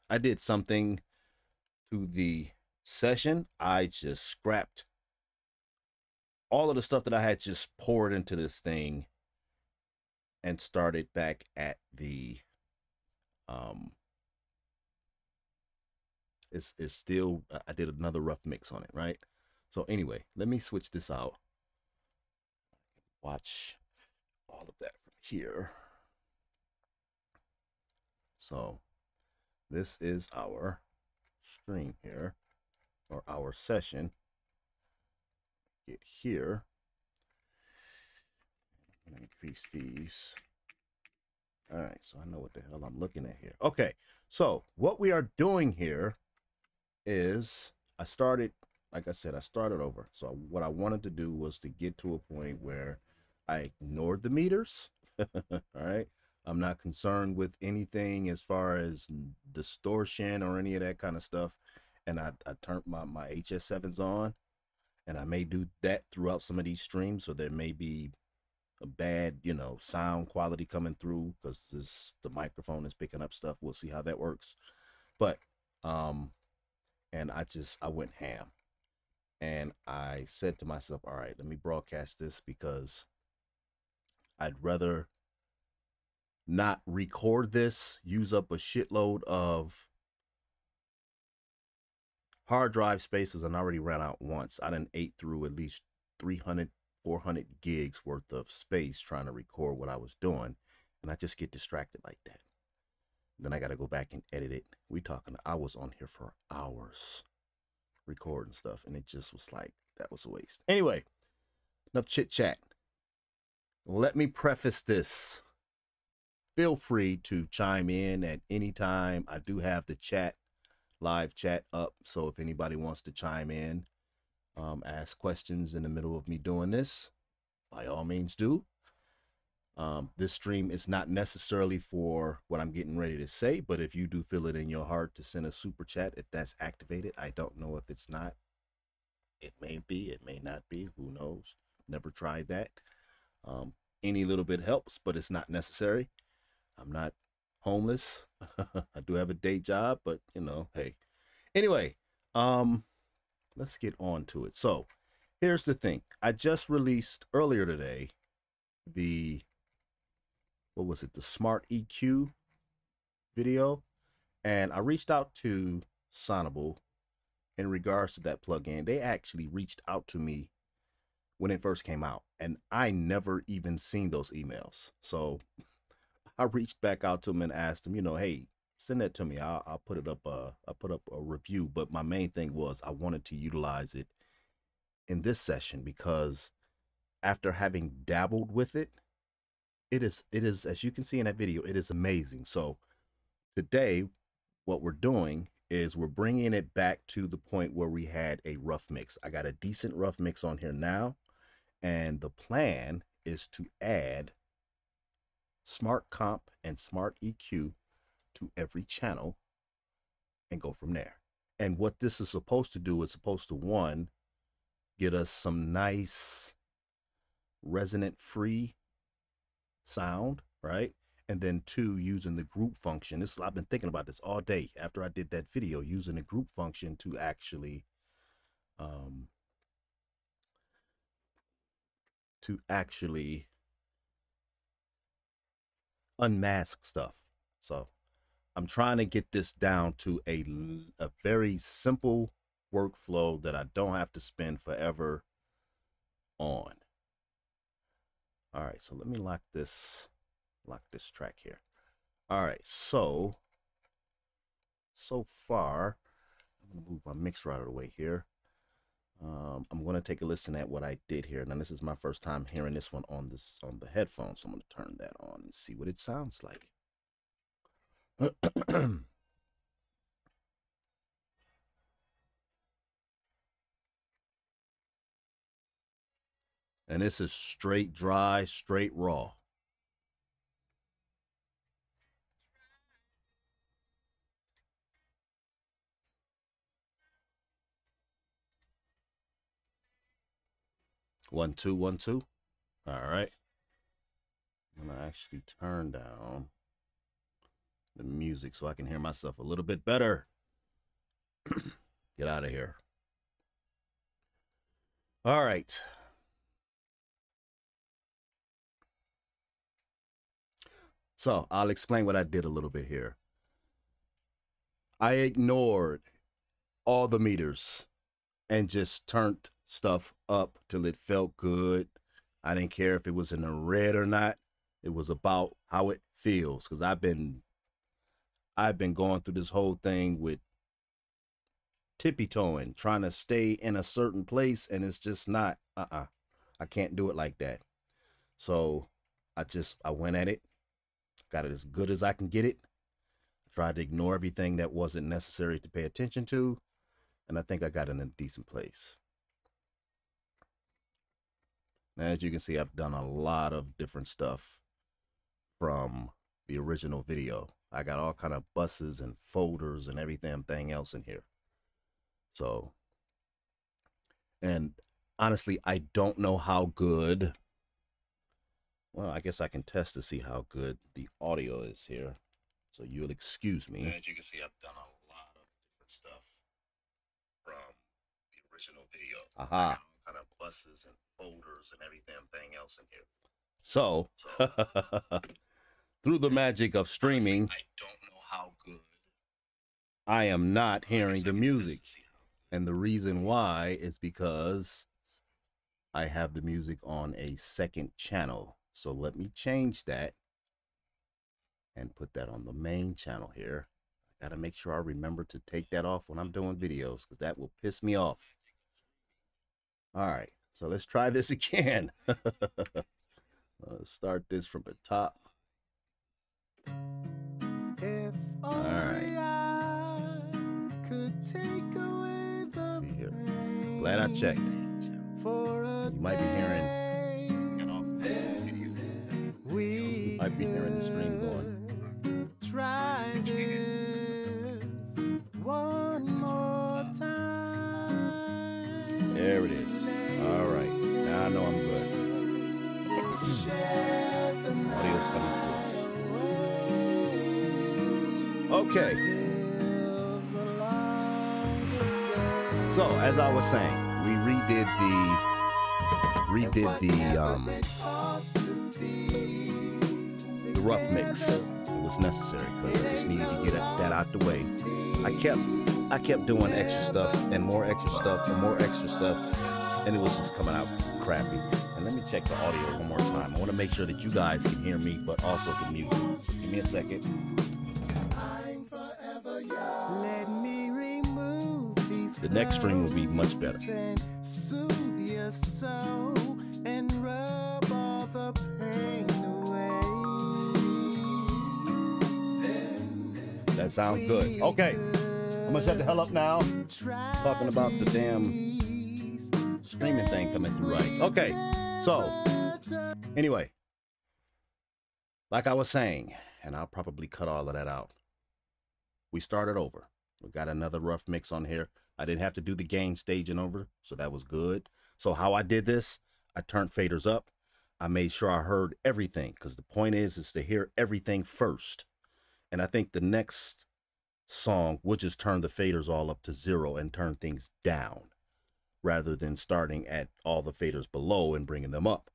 I did something to the session. I just scrapped all of the stuff that I had just poured into this thing and started back at the it's still, I did another rough mix on it, right? So anyway, let me switch this out. Watch all of that from here. So this is our stream here, or our session. Get here. I'm gonna increase these. All right, so I know what the hell I'm looking at here. Okay, so what we are doing here is I started, like I said, I started over. So what I wanted to do was to get to a point where I ignored the meters. All right. I'm not concerned with anything as far as distortion or any of that kind of stuff. And I turned my HS7s on, and I may do that throughout some of these streams. So there may be a bad, sound quality coming through because the microphone is picking up stuff. We'll see how that works. But, and I went ham, and I said to myself, all right, let me broadcast this because I'd rather not record this, use up a shitload of hard drive spaces. I already ran out once. I done ate through at least 300, 400 gigs worth of space trying to record what I was doing. And I just get distracted like that. Then I got to go back and edit it. I was on here for hours recording stuff, and it just was like, that was a waste. Anyway, enough chit chat. Let me preface this. Feel free to chime in at any time. I do have the live chat up. So if anybody wants to chime in, ask questions in the middle of me doing this, by all means do. This stream is not necessarily for what I'm getting ready to say, but if you do feel it in your heart to send a super chat, if that's activated, I don't know if it's not. It may be, it may not be, who knows? Never tried that. Any little bit helps, but it's not necessary. I'm not homeless. I do have a day job, but hey. Anyway, let's get on to it. So here's the thing. I just released earlier today the Smart EQ video, and I reached out to Sonable in regards to that plugin. They actually reached out to me when it first came out, and I never even seen those emails. So I reached back out to them and asked them, hey, send that to me. I'll put it up. I'll put up a review. But my main thing was I wanted to utilize it in this session because after having dabbled with it, it is, as you can see in that video, it is amazing. So today, what we're doing is we're bringing it back to the point where we had a rough mix. I got a decent rough mix on here now, and the plan is to add Smart Comp and Smart EQ to every channel and go from there. And what this is supposed to do is supposed to, one, get us some nice resonant free sound, right? And then two, using the group function. I've been thinking about this all day after I did that video, using the group function to actually unmask stuff. So I'm trying to get this down to a very simple workflow that I don't have to spend forever on. All right, so let me lock this track here. All right, so far, I'm gonna move my mixer out of the way here. I'm gonna take a listen at what I did here. Now this is my first time hearing this one on the headphones, so I'm gonna turn that on and see what it sounds like. And this is straight dry, straight raw. One, two, 1, 2. All right. I'm gonna actually turn down the music so I can hear myself a little bit better. Get out of here. All right. So I'll explain what I did a little bit here. I ignored all the meters and just turned stuff up till it felt good. I didn't care if it was in the red or not. It was about how it feels, because I've been going through this whole thing with tippy-toeing, trying to stay in a certain place, and it's just not, I can't do it like that. So I went at it, got it as good as I can get it, tried to ignore everything that wasn't necessary to pay attention to, and I think I got it in a decent place. Now, as you can see, I've done a lot of different stuff from the original video. I got all kind of buses and folders and everything else in here. So, and honestly, I don't know how good, well, I guess I can test to see how good the audio is here. So you'll excuse me. As you can see, I've done a lot of different stuff from the original video. Aha. Kind of buses and folders and everything else in here. So through the magic of streaming, honestly, I don't know how good, I am not hearing the music. And the reason why is because I have the music on a second channel. So let me change that and put that on the main channel here. I gotta make sure I remember to take that off when I'm doing videos, because that will piss me off. All right, so let's try this again. Let's start this from the top. All right. See here. Glad I checked. You might be hearing. You might be hearing the stream going. Try this one more time. There it is. All right. Now I know I'm good. Audio's coming through. Okay. So, as I was saying, we redid the rough mix. It was necessary because I just needed to get that out the way. I kept doing extra stuff and more extra stuff and more extra stuff, and it was just coming out crappy. And let me check the audio one more time. I want to make sure that you guys can hear me, but also the music. So give me a second. The next stream will be much better. That sounds good. Okay, I'm gonna shut the hell up now. Talking about the damn streaming thing coming through right. Okay, so anyway, like I was saying, and I'll probably cut all of that out. We started over. We got another rough mix on here. I didn't have to do the gain staging over, so that was good. So how I did this, I turned faders up. I made sure I heard everything, because the point is to hear everything first. And I think the next song would just turn the faders all up to 0 and turn things down, rather than starting at all the faders below and bringing them up.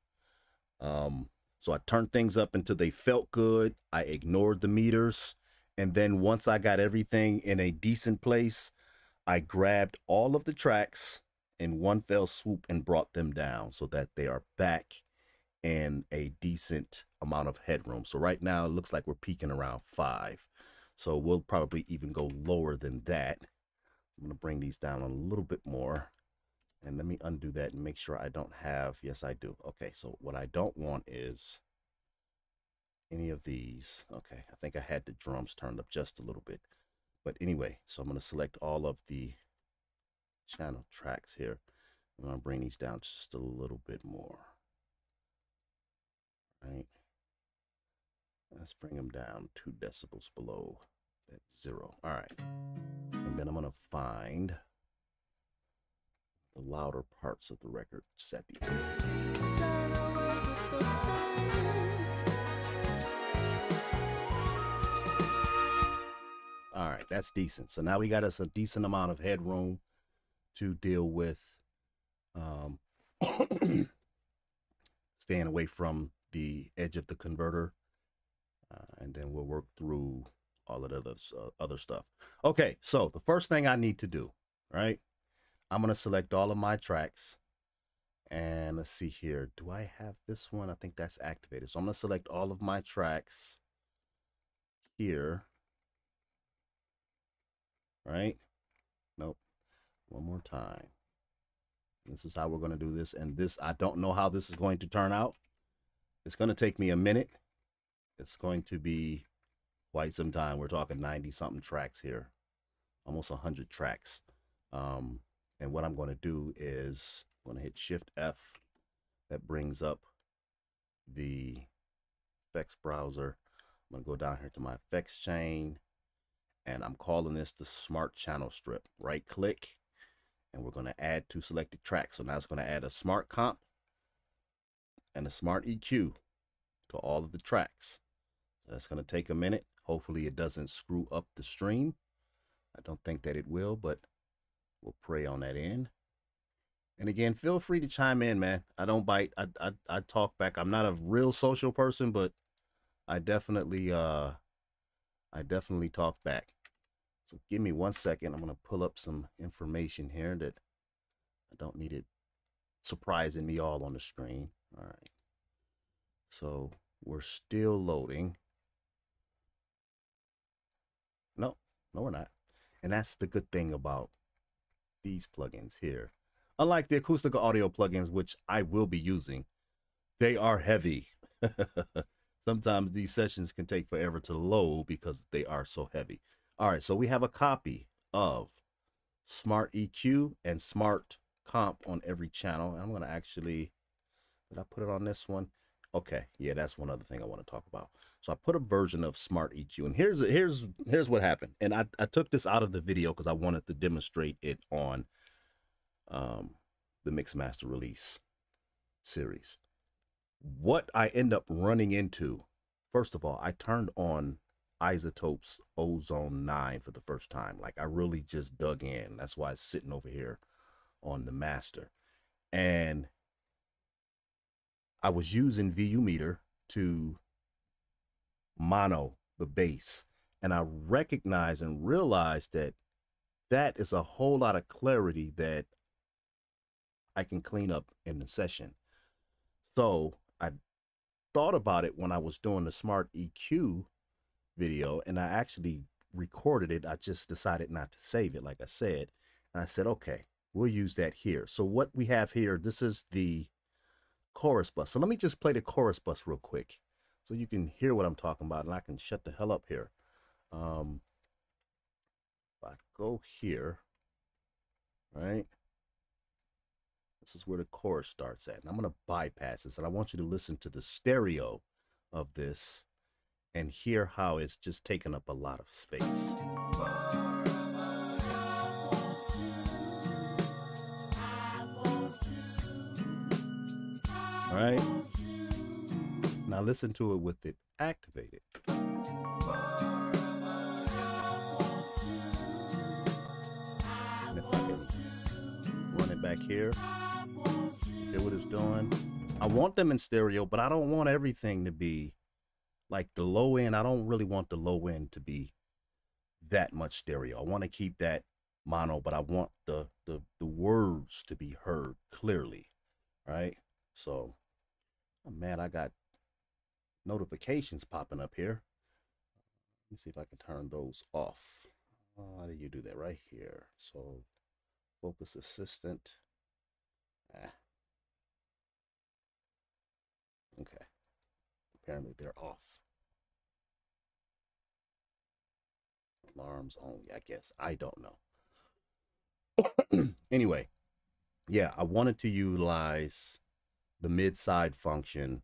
So I turned things up until they felt good. I ignored the meters. And then once I got everything in a decent place, I grabbed all of the tracks in one fell swoop and brought them down so that they are back in a decent amount of headroom. So right now it looks like we're peaking around 5. So we'll probably even go lower than that. I'm going to bring these down a little bit more. And let me undo that and make sure I don't have, yes, I do. Okay, so what I don't want is any of these. Okay, I think I had the drums turned up just a little bit. But anyway, so I'm going to select all of the channel tracks here. I'm going to bring these down just a little bit more. Right. Let's bring them down 2 decibels below that 0. All right. And then I'm going to find the louder parts of the record just at the end. That's decent. So now we got us a decent amount of headroom to deal with staying away from the edge of the converter. And then we'll work through all of the other stuff. Okay, so the first thing I need to do, right? I'm going to select all of my tracks. And let's see here. Do I have this one? I think that's activated. So I'm going to select all of my tracks here. Right? Nope. One more time. This is how we're going to do this. And this, I don't know how this is going to turn out. It's going to take me a minute. It's going to be quite some time. We're talking 90 something tracks here, almost 100 tracks. And what I'm going to do is I'm going to hit Shift F. That brings up the effects browser. I'm going to go down here to my effects chain, and I'm calling this the Smart Channel Strip. Right click, and we're going to add to selected tracks. So now it's going to add a Smart Comp and a Smart EQ to all of the tracks. So that's going to take a minute. Hopefully it doesn't screw up the stream. I don't think that it will, but we'll pray on that end. And again, feel free to chime in, man. I don't bite. I talk back. I'm not a real social person, but I definitely talk back. So give me 1 second. I'm gonna pull up some information here that I don't need it surprising me all on the screen. All right. So we're still loading. No, we're not. And that's the good thing about these plugins here. Unlike the acoustic audio plugins, which I will be using, they are heavy. Sometimes these sessions can take forever to load because they are so heavy. All right, so we have a copy of Smart EQ and Smart Comp on every channel. I'm going to actually, did I put it on this one? Okay, yeah, that's one other thing I want to talk about. So I put a version of Smart EQ, and here's what happened. And I took this out of the video because I wanted to demonstrate it on the Mixmaster Release series. What I end up running into, first of all, I turned on iZotope's Ozone 9 for the first time. Like, I really just dug in. That's why it's sitting over here on the master. And I was using VU meter to mono the bass, and I recognized and realized that that is a whole lot of clarity that I can clean up in the session. So I thought about it when I was doing the Smart EQ video, and I actually recorded it. I just decided not to save it, like I said. And I said, okay, we'll use that here. So what we have here, this is the chorus bus. So let me just play the chorus bus real quick so you can hear what I'm talking about, and I can shut the hell up here. If I go here, right? This is where the chorus starts at. And I'm going to bypass this, and I want you to listen to the stereo of this and hear how it's just taking up a lot of space. All right. Now listen to it with it activated. And if I can run it back here, hear what it's doing. I want them in stereo, but I don't want everything to be like the low end. I don't really want the low end to be that much stereo. I want to keep that mono, but I want the words to be heard clearly, right? So, oh man, I got notifications popping up here. Let me see if I can turn those off. How do you do that? Right here. So, focus assistant. Okay. Apparently they're off. Alarms only, I guess. I don't know. Anyway, yeah, I wanted to utilize the mid-side function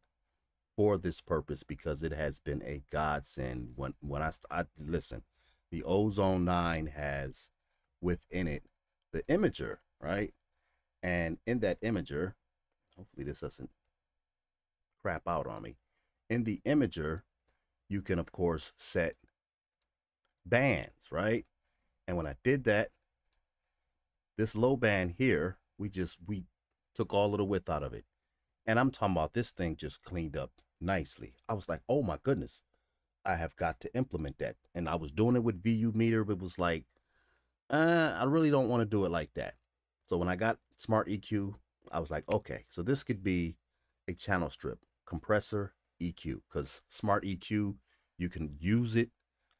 for this purpose because it has been a godsend. When I listen, the Ozone 9 has within it the imager, right? And in that imager, hopefully this doesn't crap out on me. In the imager, you can of course set bands, right? And when I did that, this low band here, we took all of the width out of it. And I'm talking about this thing just cleaned up nicely. I was like, oh my goodness, I have got to implement that. And I was doing it with VU meter, but it was like, I really don't want to do it like that. So when I got Smart EQ, I was like, okay, so this could be a channel strip, compressor, EQ, because Smart EQ, you can use it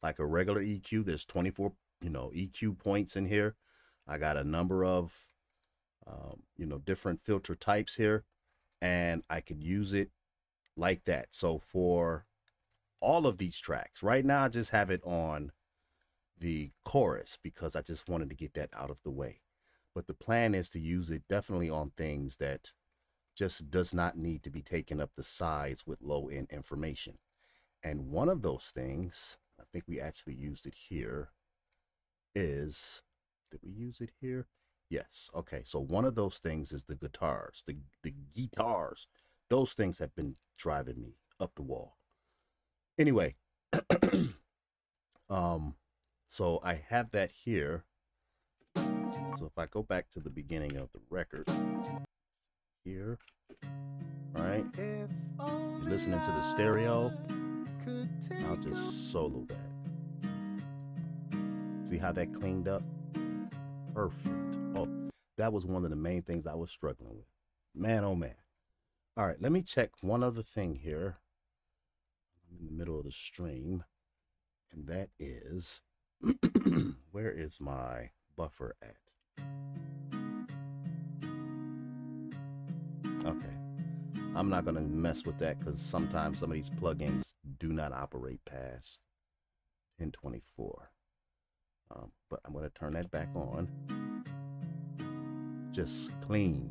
like a regular EQ. There's 24, EQ points in here. I got a number of, different filter types here, and I could use it like that. So for all of these tracks, right now I just have it on the chorus because I just wanted to get that out of the way. But the plan is to use it definitely on things that just does not need to be taking up the sides with low end information. And one of those things, I think we actually used it here, is, did we use it here? Yes. Okay. So one of those things is the guitars, the guitars. Those things have been driving me up the wall. Anyway, so I have that here. So if I go back to the beginning of the record here, right? You're listening to the stereo. I'll just solo that. See how that cleaned up? Perfect. Oh, that was one of the main things I was struggling with. Man, oh man. All right, let me check one other thing here. I'm in the middle of the stream, and that is, where is my buffer at? Okay, I'm not gonna mess with that because sometimes some of these plugins do not operate past 1024. But I'm gonna turn that back on. Just clean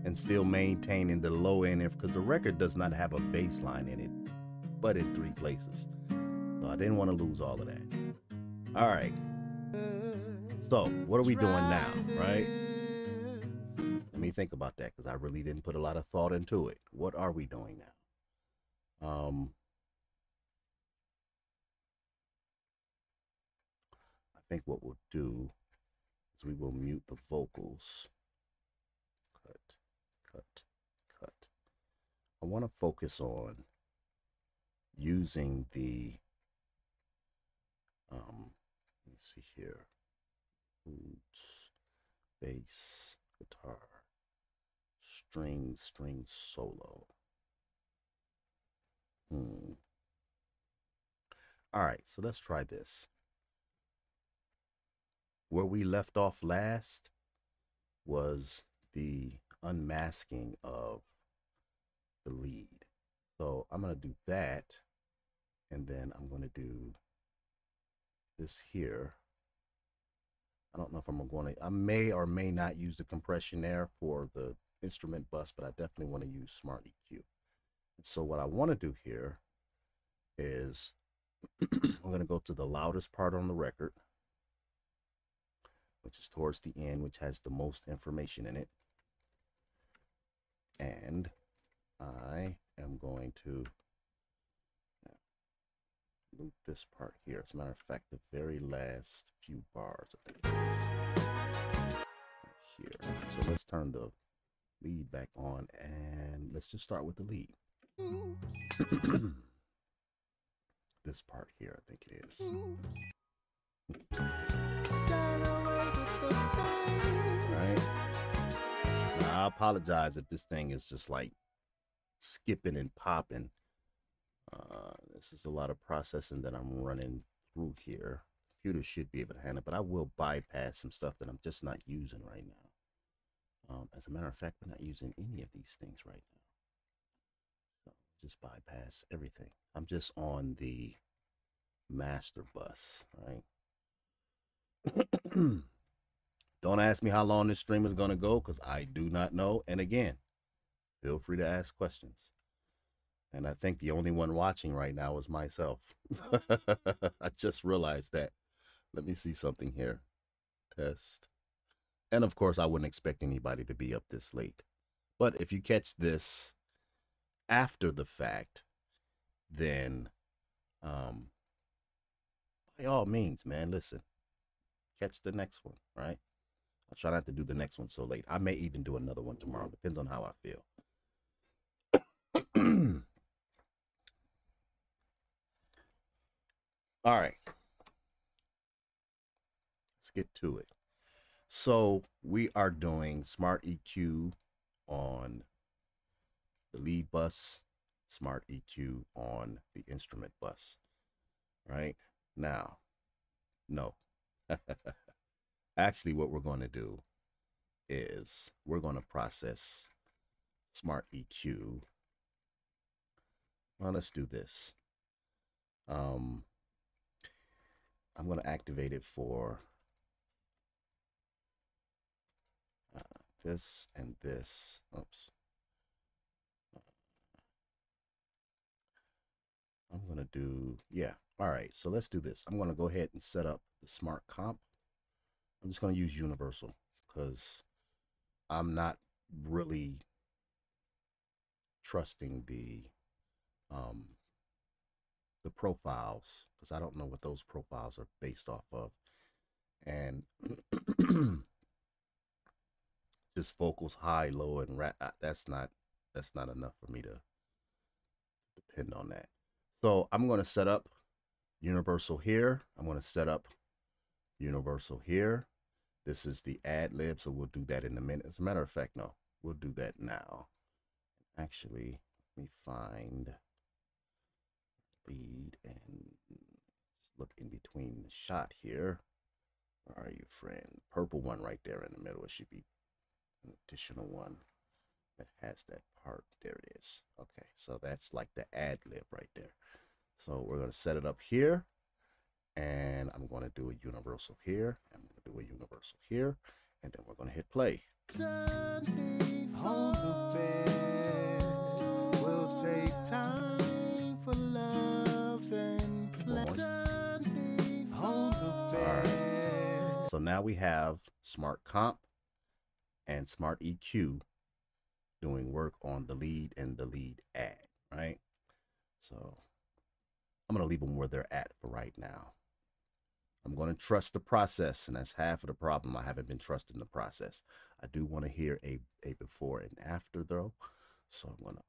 and still maintaining the low end because the record does not have a bass line in it, but in 3 places. So I didn't want to lose all of that. All right. So what are we doing now, right? Let me think about that because I really didn't put a lot of thought into it. What are we doing now? I think what we'll do is we will mute the vocals. Cut. I want to focus on using the, let me see here, Flute, bass, guitar, string solo. All right, so let's try this. Where we left off last was the unmasking of the lead. So I'm going to do that, and then I'm going to do this here. I don't know if I'm going to, I may or may not use the compression there for the instrument bus, but I definitely want to use Smart EQ. So what I want to do here is I'm going to go to the loudest part on the record, which is towards the end, which has the most information in it. And I am going to loop this part here. As a matter of fact, the very last few bars, I think it is, right here. So let's turn the lead back on and let's just start with the lead. This part here, I think it is. Right. Now, I apologize if this thing is just like skipping and popping. This is a lot of processing that I'm running through here. Computer should be able to handle it, but I will bypass some stuff that I'm just not using right now. As a matter of fact, we're not using any of these things right now. So just bypass everything. I'm just on the master bus, right? Don't ask me how long this stream is going to go because I do not know. And again, feel free to ask questions. And I think the only one watching right now is myself. I just realized that. Let me see something here. Test. And of course, I wouldn't expect anybody to be up this late. But if you catch this after the fact, then by all means, man, listen. catch the next one, right? I'll try not to do the next one so late. I may even do another one tomorrow. Depends on how I feel. All right. Let's get to it. So we are doing Smart EQ on the lead bus, Smart EQ on the instrument bus, right? Now, no. Actually, what we're going to do is we're going to process Smart EQ. Well, let's do this. I'm going to activate it for this and this. Oops. I'm going to do, yeah. All right, so let's do this. I'm going to go ahead and set up the Smart Comp. I'm just going to use Universal because I'm not really trusting the profiles because I don't know what those profiles are based off of. And just vocals high, low, and rap, that's not enough for me to depend on that. So I'm going to set up Universal here. I'm going to set up Universal here. This is the ad lib, so we'll do that in a minute. As a matter of fact, no, we'll do that now. Actually, let me find lead and look in between the shot here. Where are you, friend? Purple one right there in the middle. It should be an additional one that has that part. There it is. Okay, so that's like the ad lib right there. So we're going to set it up here, and I'm going to do a universal here. I'm going to do a universal here, and then we're going to hit play. On the bed, we'll take time for love and play. On the bed. All right. So now we have Smart Comp and Smart EQ doing work on the lead and the lead ad, right? So I'm going to leave them where they're at for right now. I'm going to trust the process, and that's half of the problem. I haven't been trusting the process. I do want to hear a before and after, though. So I'm going to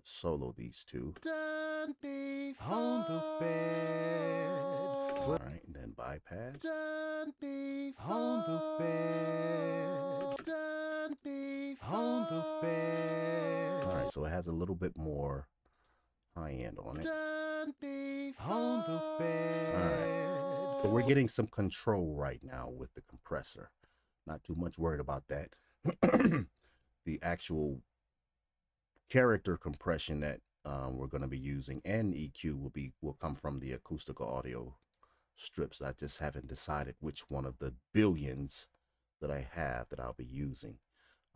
solo these two. On the bed. All right, and then bypass. On the bed. On the bed. All right, so it has a little bit more high end on it. On the bed. All right, so we're getting some control right now with the compressor. Not too much worried about that. The actual character compression that we're going to be using and EQ will come from the acoustical audio strips. I just haven't decided which one of the billions that I have that I'll be using.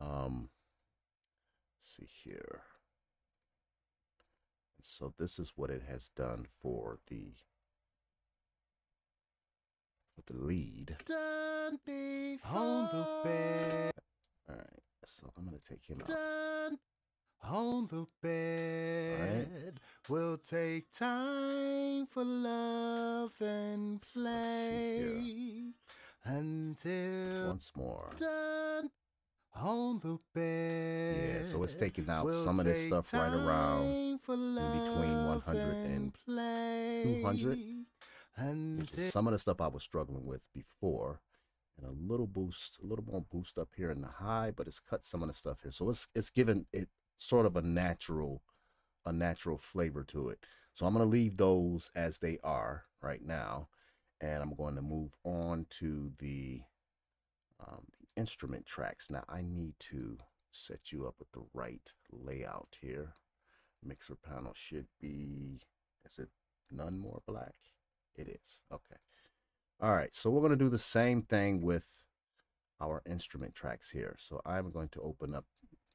Let's see here. So this is what it has done for the lead. On the bed. All right, so I'm gonna take him out. On the bed, right. We'll take time for love and play until once more. On the bed. Yeah, so it's taking out some of this stuff right around in between 100 and 200. Some of the stuff I was struggling with before, and a little more boost up here in the high, but it's cut some of the stuff here. So it's given it sort of a natural flavor to it. So I'm going to leave those as they are right now, and I'm going to move on to the instrument tracks. Now I need to set you up with the right layout here. Mixer panel should be, is it none more black? It is. Okay. All right, so we're going to do the same thing with our instrument tracks here. So I'm going to open up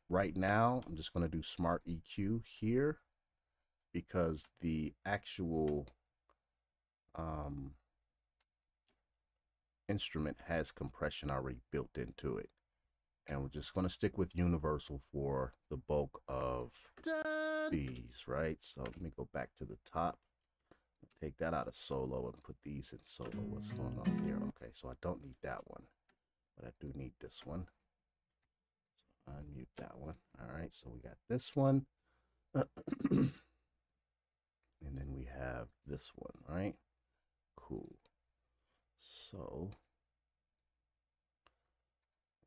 right now. I'm just going to do Smart EQ here because the actual instrument has compression already built into it. And we're just going to stick with universal for the bulk of these, right? So let me go back to the top. take that out of solo and put these in solo. What's going on here? Okay, so I don't need that one, but I do need this one. So unmute that one. All right, so we got this one. And then we have this one, right? Cool. So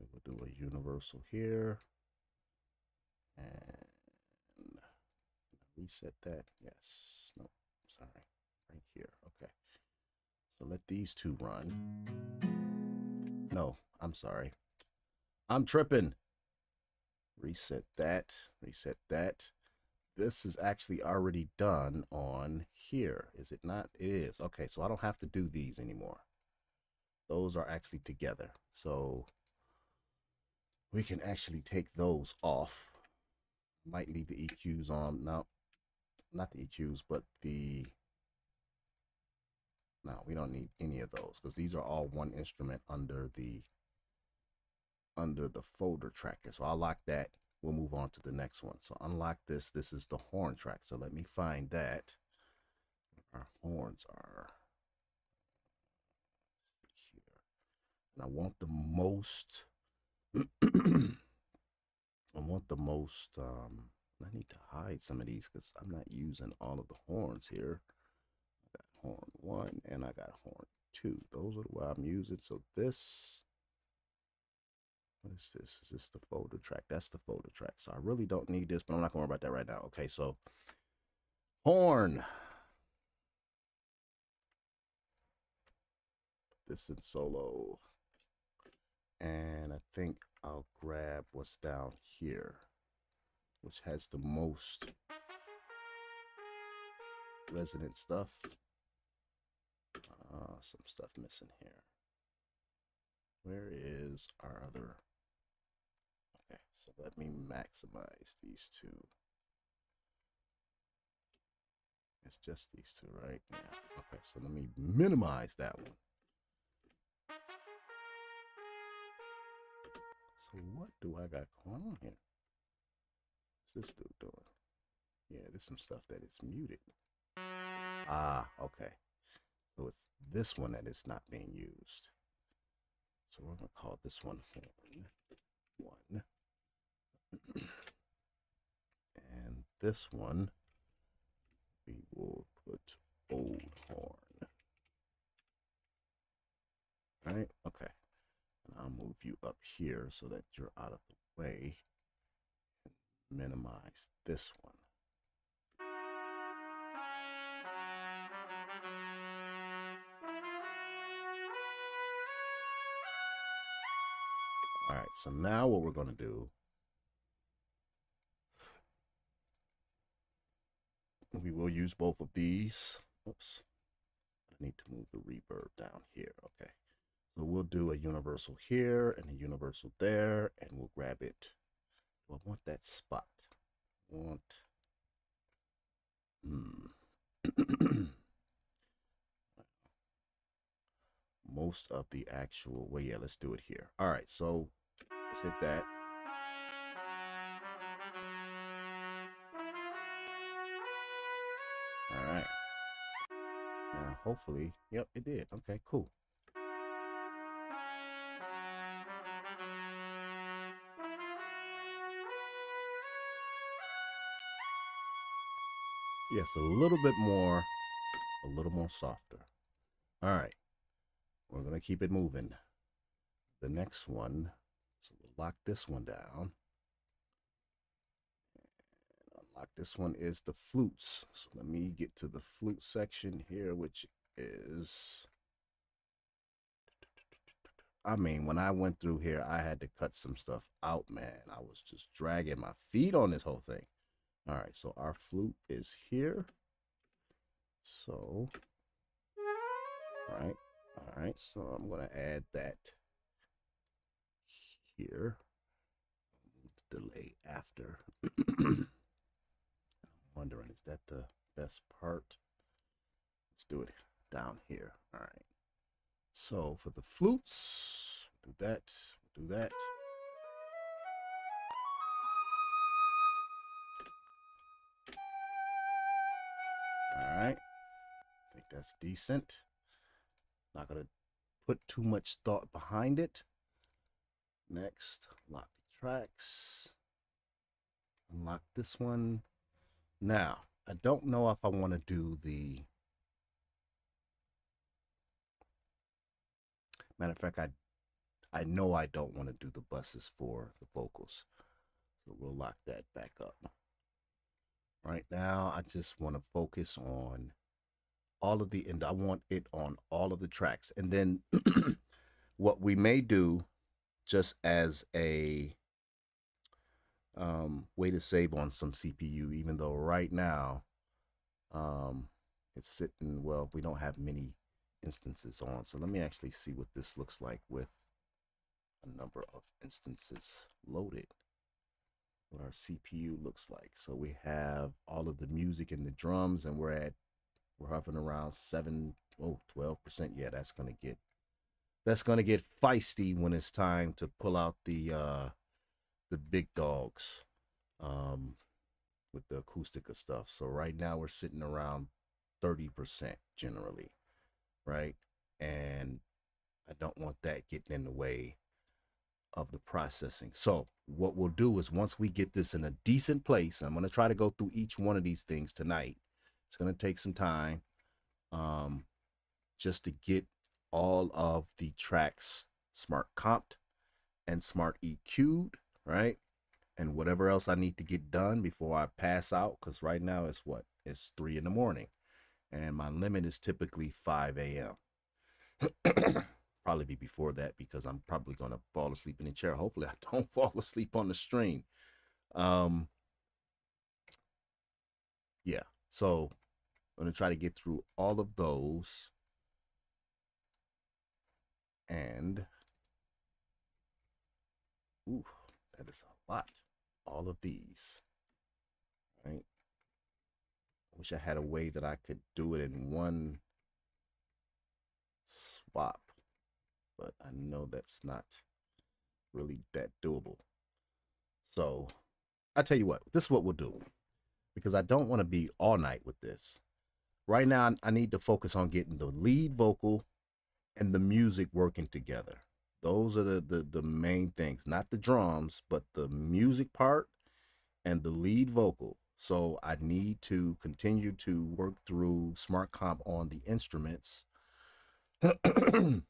we will do a universal here and reset that. Yes. No, sorry. Right here. Okay. So let these two run. No, I'm sorry. I'm tripping. Reset that. Reset that. This is actually already done on here, is it not? It is. Okay, so I don't have to do these anymore. Those are actually together. So we can actually take those off. Might leave the EQs on. No, not the EQs, but the... No, we don't need any of those because these are all one instrument under the folder tracker. So I'll lock that. We'll move on to the next one. So unlock this. This is the horn track. So let me find that. Our horns are here. And I want the most, I need to hide some of these because I'm not using all of the horns here. I got horn 1 and I got horn 2. Those are what I'm using. So this, what is this? Is this the folder track? That's the folder track. So I really don't need this, but I'm not going to worry about that right now. Okay, so horn. This in solo. And I think I'll grab what's down here, which has the most resonant stuff. Some stuff missing here. Where is our other? Okay, so let me maximize these two. It's just these two, right? Yeah. Okay, so let me minimize that one. So what do I got going on here? What's this dude doing? Yeah, there's some stuff that is muted. Ah, okay. So it's this one that is not being used. So we're going to call this one horn 1. And this one, we will put old horn. All right, okay. And I'll move you up here so that you're out of the way. And minimize this one. All right, so now what we're going to do, we will use both of these. Oops, I need to move the reverb down here. Okay, so we'll do a universal here and a universal there, and we'll grab it. I want that spot. I want most of the actual, well, yeah, let's do it here. All right, so let's hit that. All right. Now, hopefully, yep, it did. Okay, cool. Yes, a little bit more, a little more softer. All right. We're going to keep it moving. The next one, so we'll lock this one down. And unlock this one is the flutes. So let me get to the flute section here, which is, I mean, when I went through here, I had to cut some stuff out, man. I was just dragging my feet on this whole thing. All right, so our flute is here. So, all right, so I'm going to add that here. Delay after. I'm wondering, is that the best part? Let's do it down here. All right. So for the flutes, do that, do that. All right. I think that's decent. Not gonna put too much thought behind it. Next, lock the tracks. Unlock this one. Now, I don't know if I want to do the... Matter of fact, I know I don't want to do the buses for the vocals. So we'll lock that back up. Right now, I just want to focus on all of the... And I want it on all of the tracks. And then what we may do, just as a way to save on some CPU, even though right now it's sitting... Well, we don't have many instances on, so let me actually see what this looks like with a number of instances loaded, what our CPU looks like. So we have all of the music and the drums, and we're hovering around 12%. Yeah, that's gonna get feisty when it's time to pull out the big dogs with the acoustic stuff. So right now we're sitting around 30% generally, right? And I don't want that getting in the way of the processing. So what we'll do is, once we get this in a decent place, I'm going to try to go through each one of these things tonight. It's going to take some time just to get all of the tracks smart comped and smart EQ'd, right? And whatever else I need to get done before I pass out, because right now it's 3 in the morning, and my limit is typically 5 a.m. Probably be before that, because I'm probably going to fall asleep in the chair. Hopefully I don't fall asleep on the stream. Yeah, so I'm going to try to get through all of those. And ooh, that is a lot. All of these, right? Wish I had a way that I could do it in one swap, but I know that's not really that doable. So I tell you what, this is what we'll do, because I don't want to be all night with this. Right now, I need to focus on getting the lead vocal and the music working together. Those are the main things, not the drums, but the music part and the lead vocal. So I need to continue to work through smart comp on the instruments. I've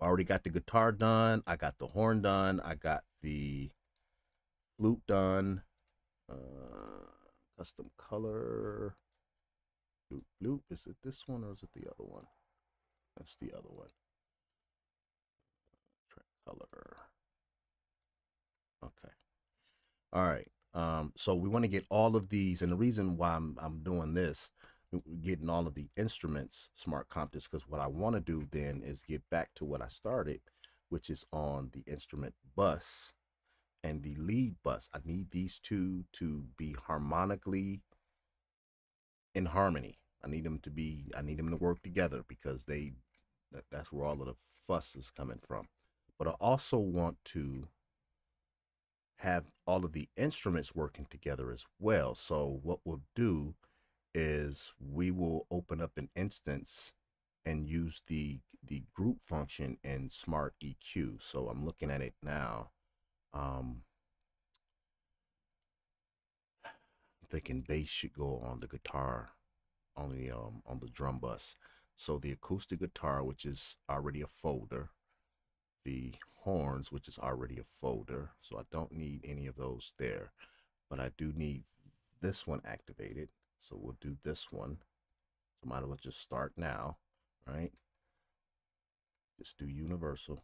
already got the guitar done. I got the horn done. I got the flute done. Custom color. Flute. Is it this one or is it the other one? That's the other one. Track color. Okay. All right. So we want to get all of these, and the reason why I'm doing this, getting all of the instruments smart comped, is because what I want to do then is get back to what I started, which is on the instrument bus and the lead bus. I need these two to be harmonically in harmony. I need them to work together, because that's where all of the fuss is coming from. But I also want to have all of the instruments working together as well. So what we'll do is we will open up an instance and use the group function in Smart EQ. So I'm looking at it now. I'm thinking bass should go on the guitar, on the drum bus. So the acoustic guitar, which is already a folder, the horns, which is already a folder, so I don't need any of those there, but I do need this one activated. So we'll do this one. So might as well just start now, right? Just do universal.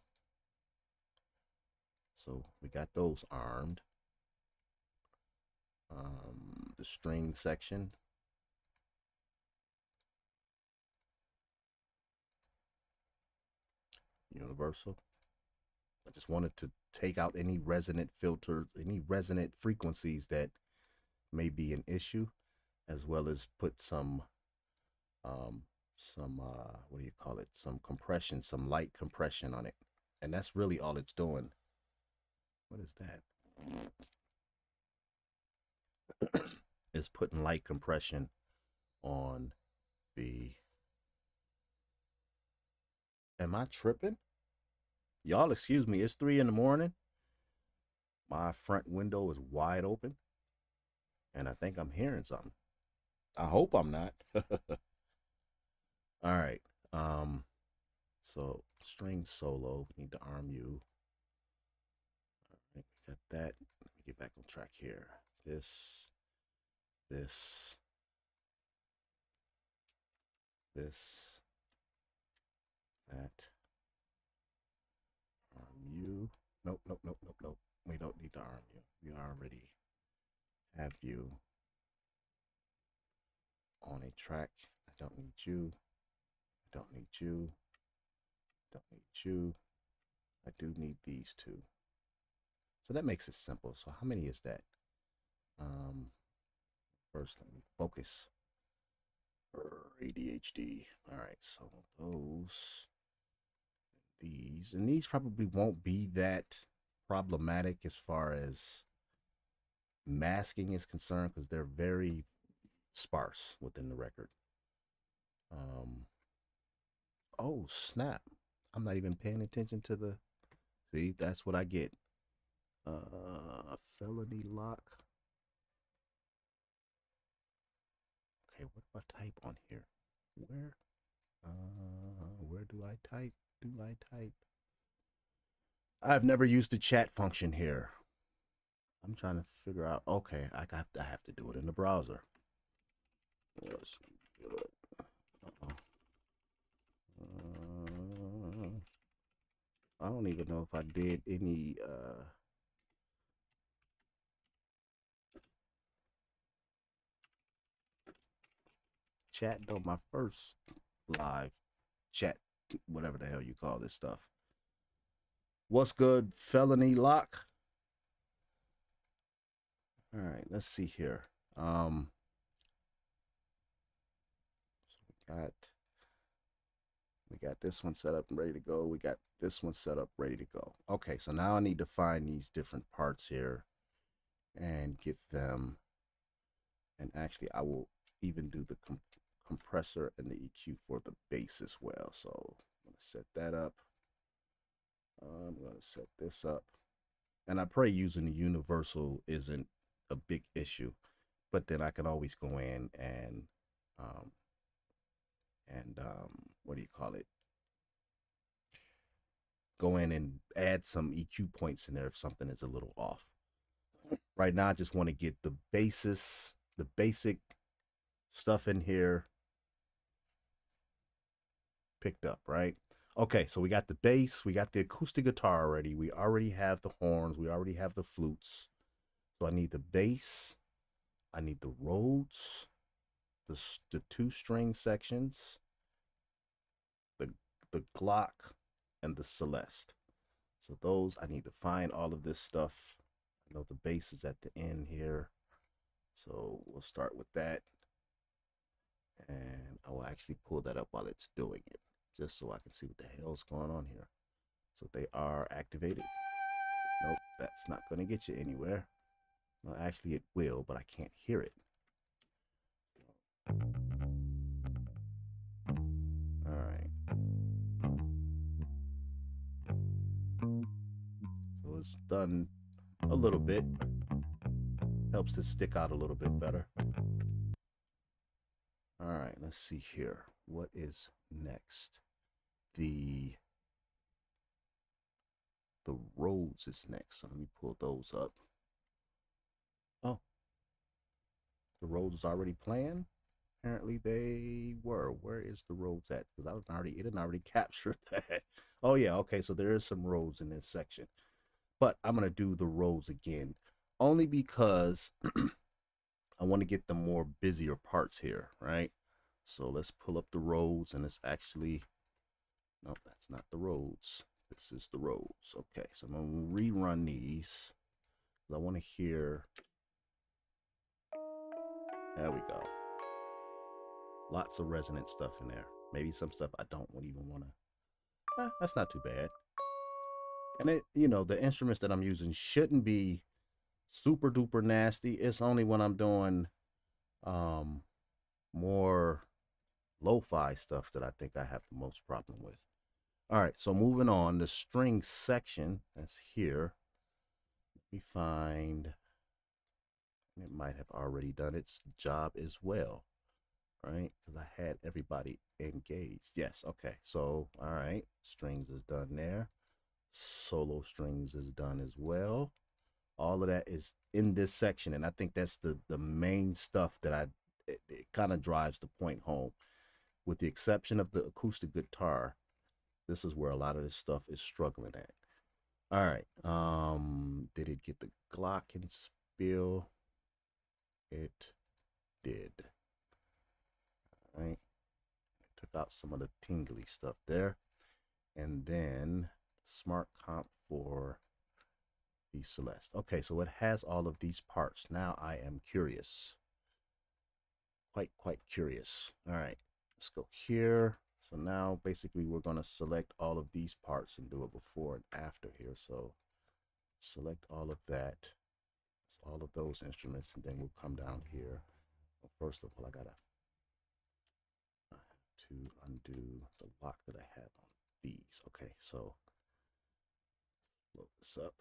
So we got those armed. The string section. Universal. I just wanted to take out any resonant filters, any resonant frequencies that may be an issue, as well as put some what do you call it? Some compression, some light compression on it. And that's really all it's doing. What is that? It's putting light compression on the Am I tripping? Y'all excuse me, it's 3 in the morning. My front window is wide open, and I think I'm hearing something. I hope I'm not. All right. So string solo, we need to arm you. All right, we got that. Let me get back on track here. This, this, that. Arm you. Nope, nope, nope, nope, nope. We don't need to arm you. We already have you on a track. I don't need you. I don't need you. Don't need you. I do need these two. So that makes it simple. So how many is that? First, let me focus. ADHD. All right, so these, and these probably won't be that problematic as far as masking is concerned because they're very sparse within the record. Oh snap! I'm not even paying attention to the. See, that's what I get. Felony lock. Okay, what do I type on here? Where do I type? I've never used the chat function here. I'm trying to figure out. Okay, I have to do it in the browser. Let's do it. I don't even know if I did any chat on my first live chat, whatever the hell you call this stuff. What's good, felony lock? All right, let's see here. So we got this one set up and ready to go. We got this one set up, ready to go. Okay, so now I need to find these different parts here and get them. And actually, I will even do the compressor and the EQ for the bass as well. So I'm going to set that up. I'm going to set this up. And I pray using the universal isn't a big issue, but then I can always go in and what do you call it? Go in and add some EQ points in there if something is a little off. Right now, I just want to get the basic stuff in here picked up, right? Okay, so we got the bass, we got the acoustic guitar already. We already have the horns, we already have the flutes. So I need the bass, I need the Rhodes, the 2-string sections, the Glock, and the Celeste. So those, I need to find all of this stuff. I know the bass is at the end here. So we'll start with that. And I will actually pull that up while it's doing it, just so I can see what the hell's going on here. So they are activated. Nope, that's not going to get you anywhere. Well, actually it will, but I can't hear it. All right. So it's done a little bit. Helps it stick out a little bit better. All right, let's see here. What is next? The Rhodes is next. So let me pull those up. Oh, the Rhodes is already playing. Apparently they were. Where is the Rhodes at? Because it didn't already capture that. Oh yeah, okay. So there is some Rhodes in this section, but I'm gonna do the Rhodes again, only because I want to get the more busier parts here, right? So let's pull up the Rhodes, and it's actually, nope, that's not the Rhodes. This is the Rhodes. Okay, so I'm gonna rerun these. I want to hear. There we go. Lots of resonant stuff in there. Maybe some stuff I don't even want to. That's not too bad. And it, the instruments that I'm using shouldn't be super duper nasty. It's only when I'm doing more lo-fi stuff that I think I have the most problem with. All right, so moving on, the string section that's here. Let me find, it might have already done its job as well, right? Because I had everybody engaged. Yes, okay. So, all right, strings is done there. Solo strings is done as well. All of that is in this section, and I think that's the main stuff that it kind of drives the point home. With the exception of the acoustic guitar, this is where a lot of this stuff is struggling at. All right. Did it get the Glockenspiel? It did. All right. Took out some of the tingly stuff there. And then smart comp for the Celeste. Okay, so it has all of these parts. Now I am curious. Quite curious. All right, let's go here. So now basically we're going to select all of these parts and do it before and after here. So select all of that, all of those instruments, and then we'll come down here. Well, first of all, I have to undo the lock that I have on these. Okay, so load this up.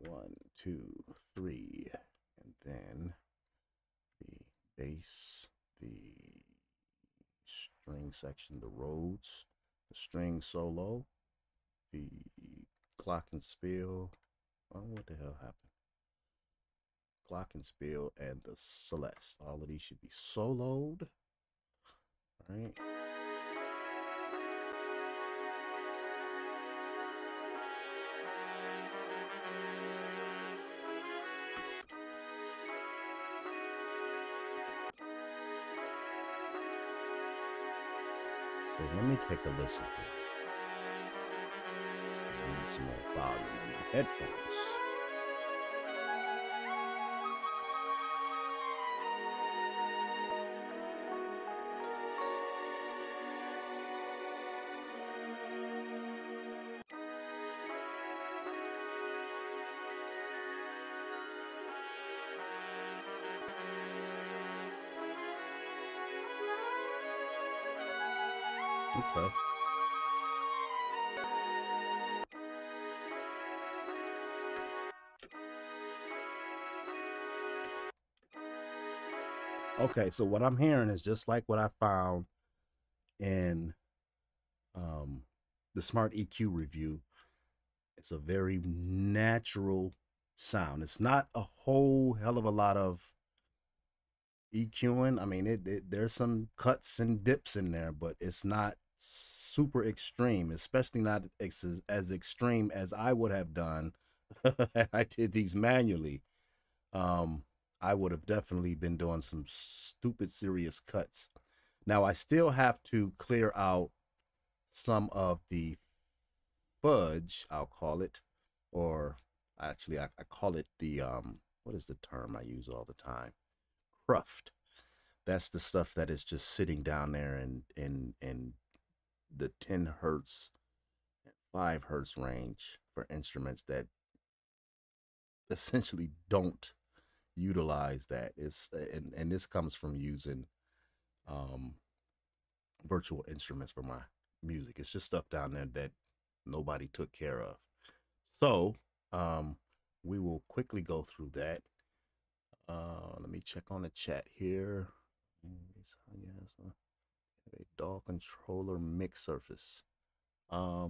1, 2, 3, and then the bass, the string section, the Rhodes, the string solo, the Glockenspiel. Oh, what the hell happened? Glockenspiel and the Celeste. All of these should be soloed. All right. So let me take a listen here. I need some more volume in my headphones. Okay. Okay, so what I'm hearing is just like what I found in the Smart EQ review. It's a very natural sound. It's not a whole hell of a lot of EQing. I mean, there's some cuts and dips in there, but it's not super extreme, especially not as extreme as I would have done. I did these manually. I would have definitely been doing some stupid serious cuts. Now I still have to clear out some of the fudge, I'll call it, or actually I call it the what is the term I use all the time? Cruft. That's the stuff that is just sitting down there in the 10 hertz, 5 hertz range for instruments that essentially don't utilize that. It's and this comes from using um virtual instruments for my music. It's just stuff down there that nobody took care of. So we will quickly go through that. Let me check on the chat here. Yes, a DAW controller mix surface. I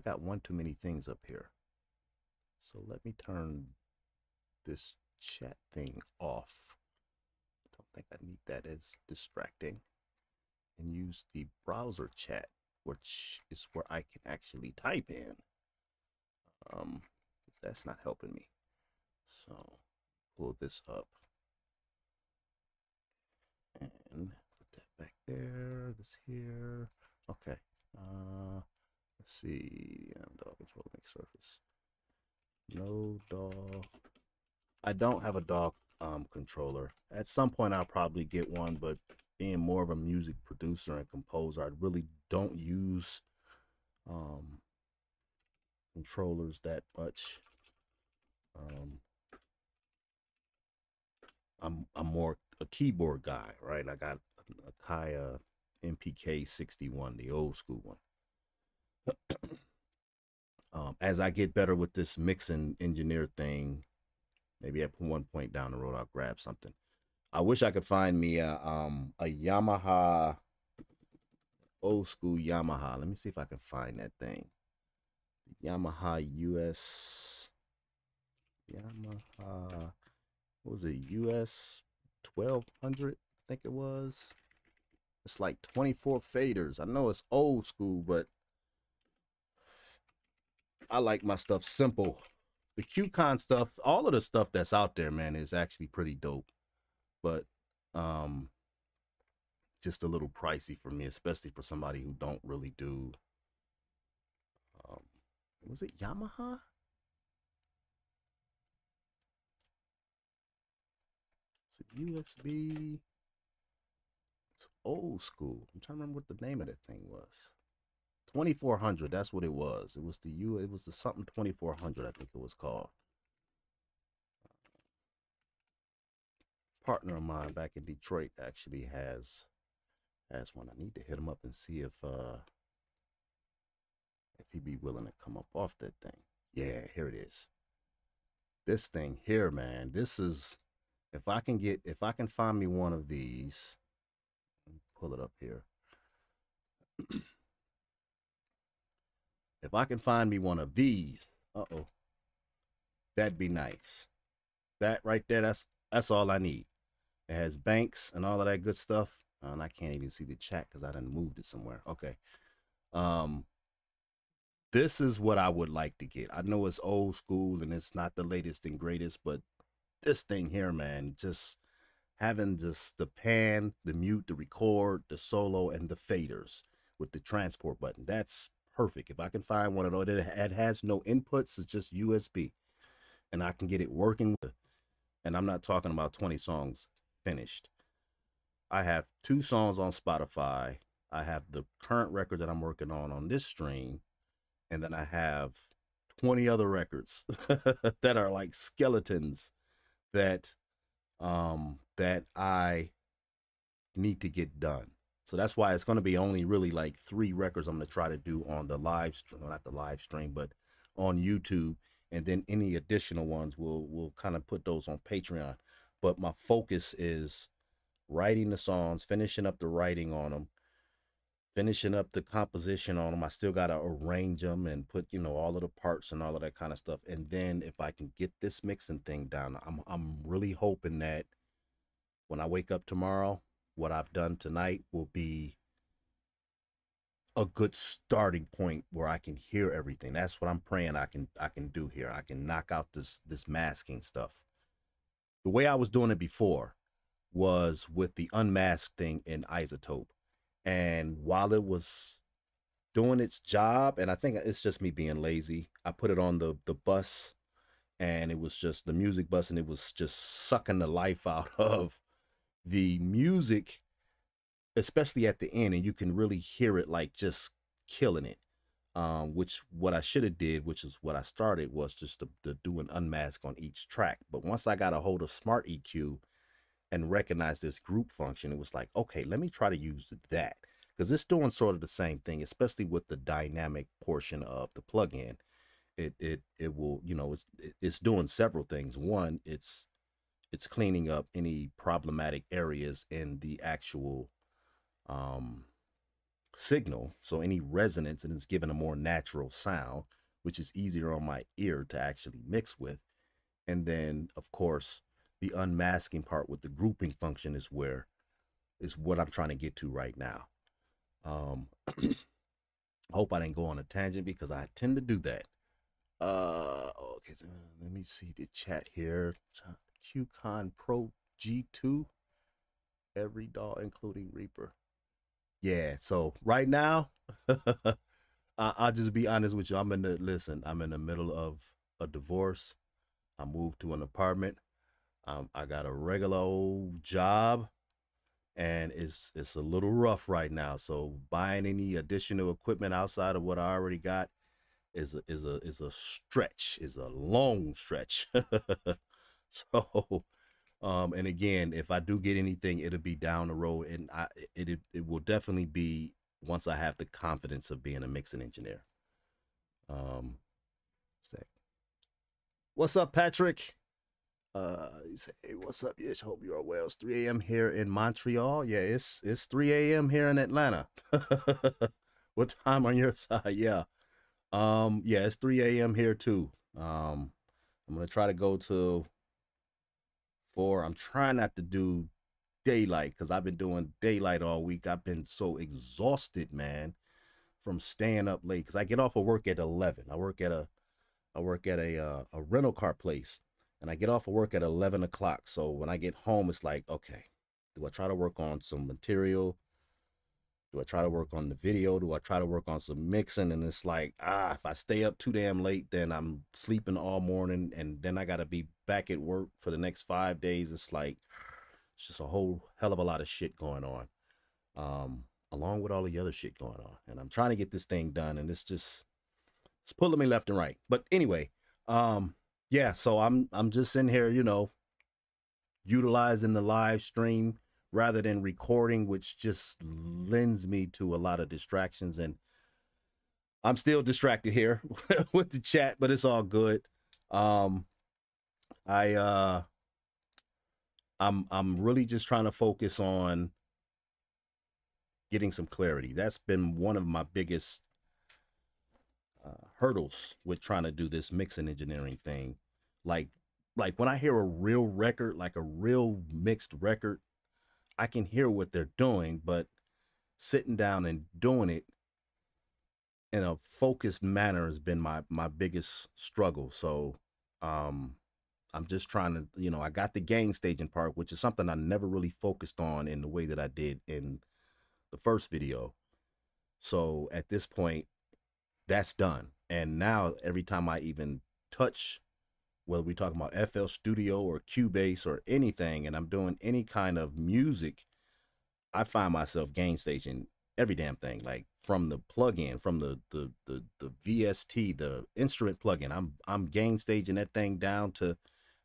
got one too many things up here. So let me turn this chat thing off. Don't think I need that as distracting. And use the browser chat, which is where I can actually type in. That's not helping me. So pull this up and put that back there. This here. Okay. Let's see. DAW controller mix surface. No DAW. I don't have a DAW controller. At some point, I'll probably get one, but being more of a music producer and composer, I really don't use controllers that much. I'm more a keyboard guy, right? I got a Kaya MPK 61, the old school one. As I get better with this mixing engineer thing, maybe at one point down the road I'll grab something. I wish I could find me a Yamaha, old school Yamaha. Let me see if I can find that thing. Yamaha US, Yamaha, what was it? US 1200, I think it was. It's like 24 faders. I know it's old school, but I like my stuff simple. The QCon stuff, all of the stuff that's out there, man, is actually pretty dope. But just a little pricey for me, especially for somebody who don't really do. Was it Yamaha? Is it USB? It's old school. I'm trying to remember what the name of that thing was. 2400. That's what it was. It was the It was the something 2400. I think it was called. Partner of mine back in Detroit actually has one. I need to hit him up and see if he'd be willing to come up off that thing. Yeah, here it is. This thing here, man. This is, if I can find me one of these, pull it up here. If I can find me one of these, that'd be nice. That right there, that's all I need. It has banks and all of that good stuff. And I can't even see the chat because I done moved it somewhere. Okay. This is what I would like to get. I know it's old school and it's not the latest and greatest, but this thing here, man, just having just the pan, the mute, the record, the solo, and the faders with the transport button. That's perfect. If I can find one of those, it has no inputs. It's just USB. And I can get it working. And I'm not talking about 20 songs finished. I have 2 songs on Spotify. I have the current record that I'm working on this stream. And then I have 20 other records that are like skeletons that that I need to get done. So that's why it's going to be only really like 3 records I'm going to try to do on the live stream, not the live stream, but on YouTube. And then any additional ones we'll kind of put those on Patreon. But my focus is writing the songs, finishing up the writing on them, finishing up the composition on them. I still got to arrange them and put, all of the parts and all of that kind of stuff. And then if I can get this mixing thing down, I'm really hoping that when I wake up tomorrow, what I've done tonight will be a good starting point where I can hear everything. That's what I'm praying I can do here. I can knock out this masking stuff. The way I was doing it before was with the unmasked thing in Isotope. And while it was doing its job, and I think it's just me being lazy, I put it on the bus, and it was just the music bus, and it was just sucking the life out of the music, especially at the end, and you can really hear it like just killing it. Which what I should have did, which is what I started, was just to do an unmask on each track. But once I got a hold of Smart EQ and recognized this group function, it was like, okay, let me try to use that, because it's doing sort of the same thing, especially with the dynamic portion of the plugin. It will, it's doing several things. One, it's cleaning up any problematic areas in the actual signal, so any resonance, and it's giving a more natural sound, which is easier on my ear to actually mix with. And then of course the unmasking part with the grouping function is what I'm trying to get to right now. I hope I didn't go on a tangent, because I tend to do that. Okay, so let me see the chat here. QCon Pro G2, every DAW including Reaper. Yeah, so right now, I'll just be honest with you. I'm in the middle of a divorce. I moved to an apartment. I got a regular old job, and it's a little rough right now. So buying any additional equipment outside of what I already got is a stretch, is a long stretch. So And again, if I do get anything, it'll be down the road, and it will definitely be once I have the confidence of being a mixing engineer. Um, what's up, Patrick? He said, hey, what's up? Yes, hope you are well. It's 3 a.m. here in Montreal. Yeah, it's 3 a.m. here in Atlanta. What time on your side? Yeah. Yeah, it's 3 a.m. here too. I'm gonna try to go to 4. I'm trying not to do daylight because I've been doing daylight all week. I've been so exhausted, man, from staying up late because I get off of work at 11. I work at a rental car place, and I get off of work at 11 o'clock. So when I get home, it's like, okay, do I try to work on some material? Do I try to work on the video? Do I try to work on some mixing? And it's like, if I stay up too damn late, then I'm sleeping all morning, and then I got to be back at work for the next 5 days. It's like, it's just a whole hell of a lot of shit going on, along with all the other shit going on. And I'm trying to get this thing done, and it's pulling me left and right. But anyway, yeah, so I'm just in here, utilizing the live stream rather than recording, which just lends me to a lot of distractions. And I'm still distracted here with the chat, but it's all good. I'm really just trying to focus on getting some clarity. That's been one of my biggest hurdles with trying to do this mixing engineering thing. Like when I hear a real record, like a real mixed record, I can hear what they're doing, but sitting down and doing it in a focused manner has been my biggest struggle. So I'm just trying to, I got the gain staging part, which is something I never really focused on in the way that I did in the first video. So at this point, that's done. And now every time I even touch, whether we're talking about FL Studio or Cubase or anything, and I'm doing any kind of music, I find myself gain staging every damn thing, like from the plugin, from the VST, the instrument plugin. I'm gain staging that thing down to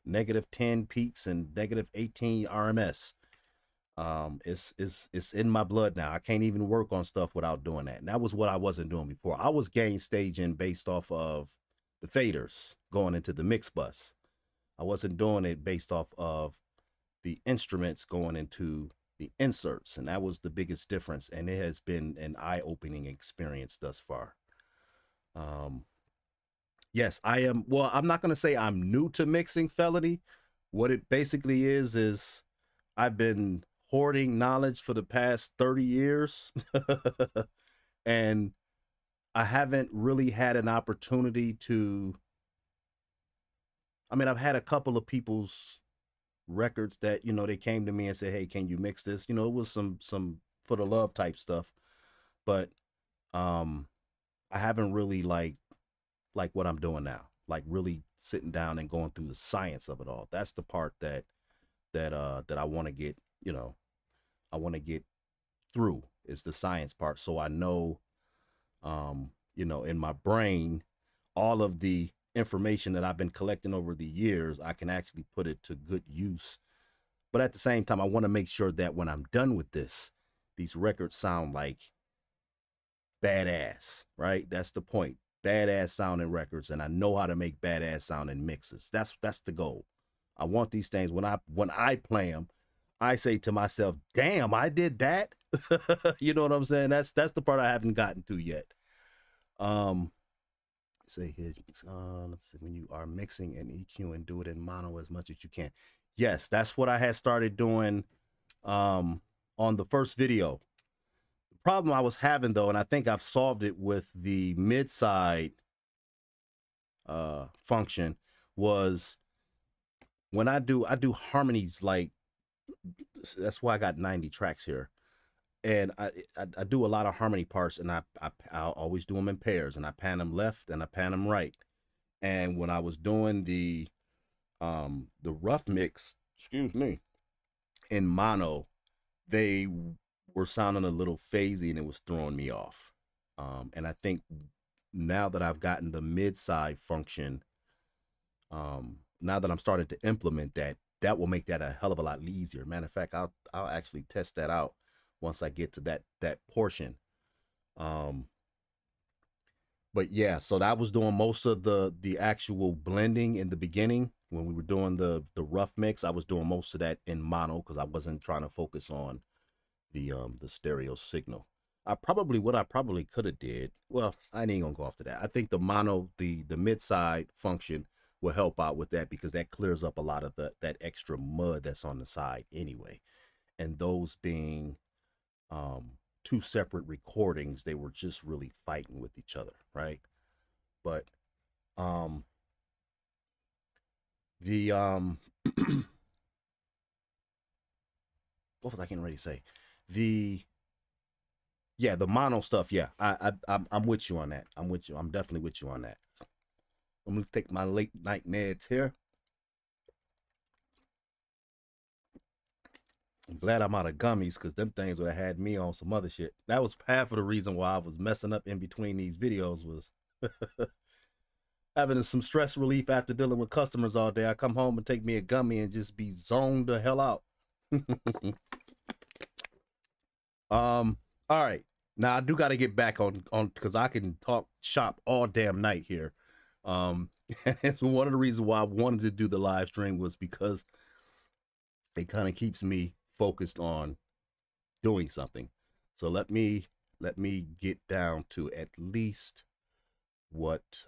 -10 peaks and -18 RMS. It's in my blood now. I can't even work on stuff without doing that. And that was what I wasn't doing before. I was gain staging based off of the faders going into the mix bus. I wasn't doing it based off of the instruments going into the inserts, and that was the biggest difference. And it has been an eye-opening experience thus far. Yes, I am. Well, I'm not going to say I'm new to mixing, Felony. What it basically is I've been hoarding knowledge for the past 30 years. And I haven't really had an opportunity to, I've had a couple of people's records that, they came to me and said, hey, can you mix this? It was some for the love type stuff. But I haven't really like what I'm doing now, like really sitting down and going through the science of it all. That's the part that I want to get, I want to get through, is the science part. So I know, in my brain, all of the information that I've been collecting over the years, I can actually put it to good use. But at the same time, I want to make sure that when I'm done with this, these records sound like badass, right? That's the point. Badass sounding records, and I know how to make badass sounding mixes. That's the goal. I want these things, when I play them, I say to myself, damn, I did that. You know what I'm saying? That's the part I haven't gotten to yet. Say here, let's see, when you are mixing and EQing, do it in mono as much as you can. Yes, that's what I had started doing on the first video. The problem I was having, though, and I think I've solved it with the mid-side function, was when I do harmonies, like, that's why I got 90 tracks here. And I do a lot of harmony parts, and I'll always do them in pairs, and I pan them left and I pan them right. And when I was doing the rough mix, excuse me, in mono, they were sounding a little phasey, and it was throwing me off. And I think now that I've gotten the mid-side function, now that I'm starting to implement that, that will make that a hell of a lot easier. Matter of fact, I'll actually test that out once I get to that portion. But yeah, so that was doing most of the actual blending in the beginning when we were doing the rough mix. I was doing most of that in mono because I wasn't trying to focus on the stereo signal. What I probably could have did. Well, I ain't gonna go off to that. I think the mono, the mid side function will help out with that because that clears up a lot of that extra mud that's on the side anyway. And those being two separate recordings, they were just really fighting with each other, right? But the what was I getting ready to say? The mono stuff. Yeah, I'm with you on that. I'm with you. I'm definitely with you on that. I'm gonna take my late night meds here. I'm glad I'm out of gummies because them things would have had me on some other shit. That was half of the reason why I was messing up in between these videos was having some stress relief after dealing with customers all day. I come home and take me a gummy and just be zoned the hell out. All right. Now I do got to get back on because I can talk shop all damn night here. And one of the reasons why I wanted to do the live stream was because it kind of keeps me focused on doing something. So let me get down to at least what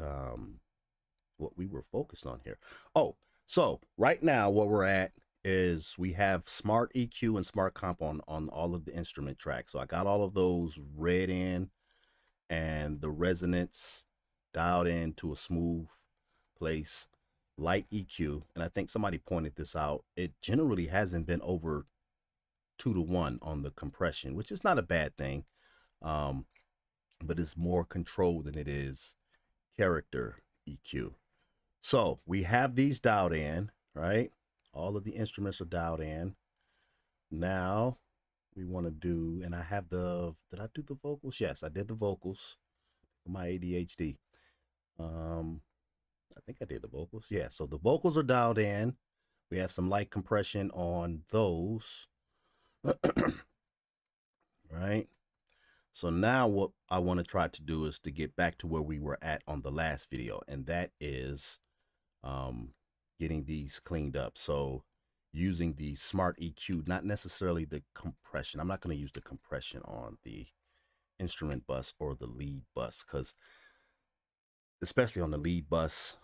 we were focused on here. Oh, so right now what we're at is we have smart EQ and smart comp on all of the instrument tracks. So I got all of those read in and the resonance dialed in to a smooth place, light EQ. And I think somebody pointed this out. It generally hasn't been over 2-to-1 on the compression, which is not a bad thing. But it's more control than it is character EQ. So we have these dialed in, right? All of the instruments are dialed in. Now we want to do, and I have did I do the vocals? Yes, I did the vocals for my ADHD. I think I did the vocals. Yeah, so the vocals are dialed in. We have some light compression on those. Right? So now what I want to try to do is to get back to where we were at on the last video, and that is getting these cleaned up. So using the smart EQ, not necessarily the compression. I'm not going to use the compression on the instrument bus or the lead bus because especially on the lead bus,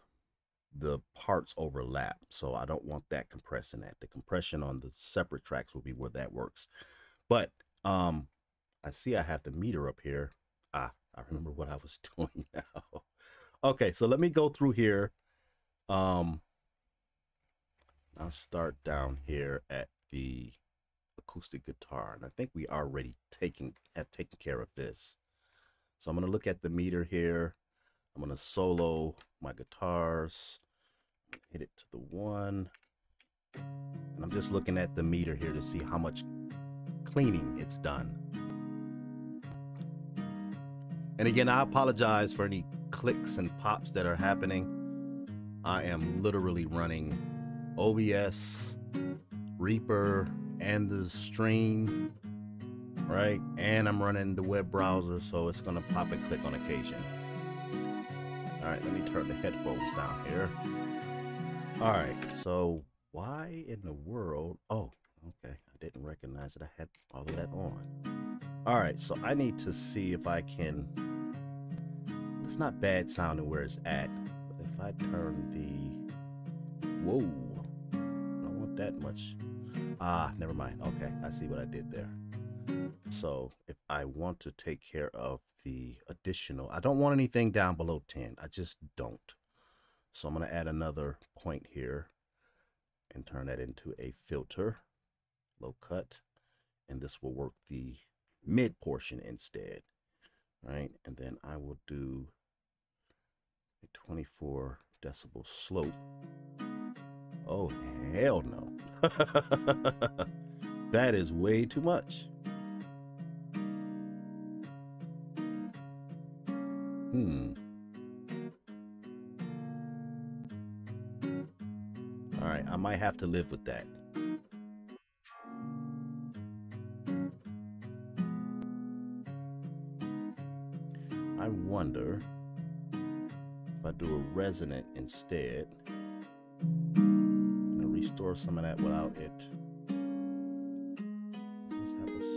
the parts overlap. So I don't want that compressing that. The compression on the separate tracks will be where that works. But I see I have the meter up here. I remember what I was doing now. Okay, so let me go through here. I'll start down here at the acoustic guitar, and I think we already have taken care of this. So I'm going to look at the meter here. I'm going to solo my guitars, hit it to the 1, and I'm just looking at the meter here to see how much cleaning it's done. And again, I apologize for any clicks and pops that are happening. I am literally running OBS, Reaper, and the stream, right? And I'm running the web browser, so it's gonna pop and click on occasion. All right, let me turn the headphones down here. All right, so why in the world? Oh, okay, I didn't recognize that I had all of that on. All right, so I need to see if I can, it's not bad sounding where it's at, but if I turn the, whoa, I don't want that much. Never mind. Okay, I see what I did there. So if I want to take care of the additional, I don't want anything down below 10. I just don't. So I'm going to add another point here and turn that into a filter, low cut, and this will work the mid portion instead, right? And then I will do a 24 decibel slope. Oh, hell no. That is way too much. All All right, I might have to live with that. I wonder if I do a resonant instead. I'm gonna restore some of that without it. Does this have us?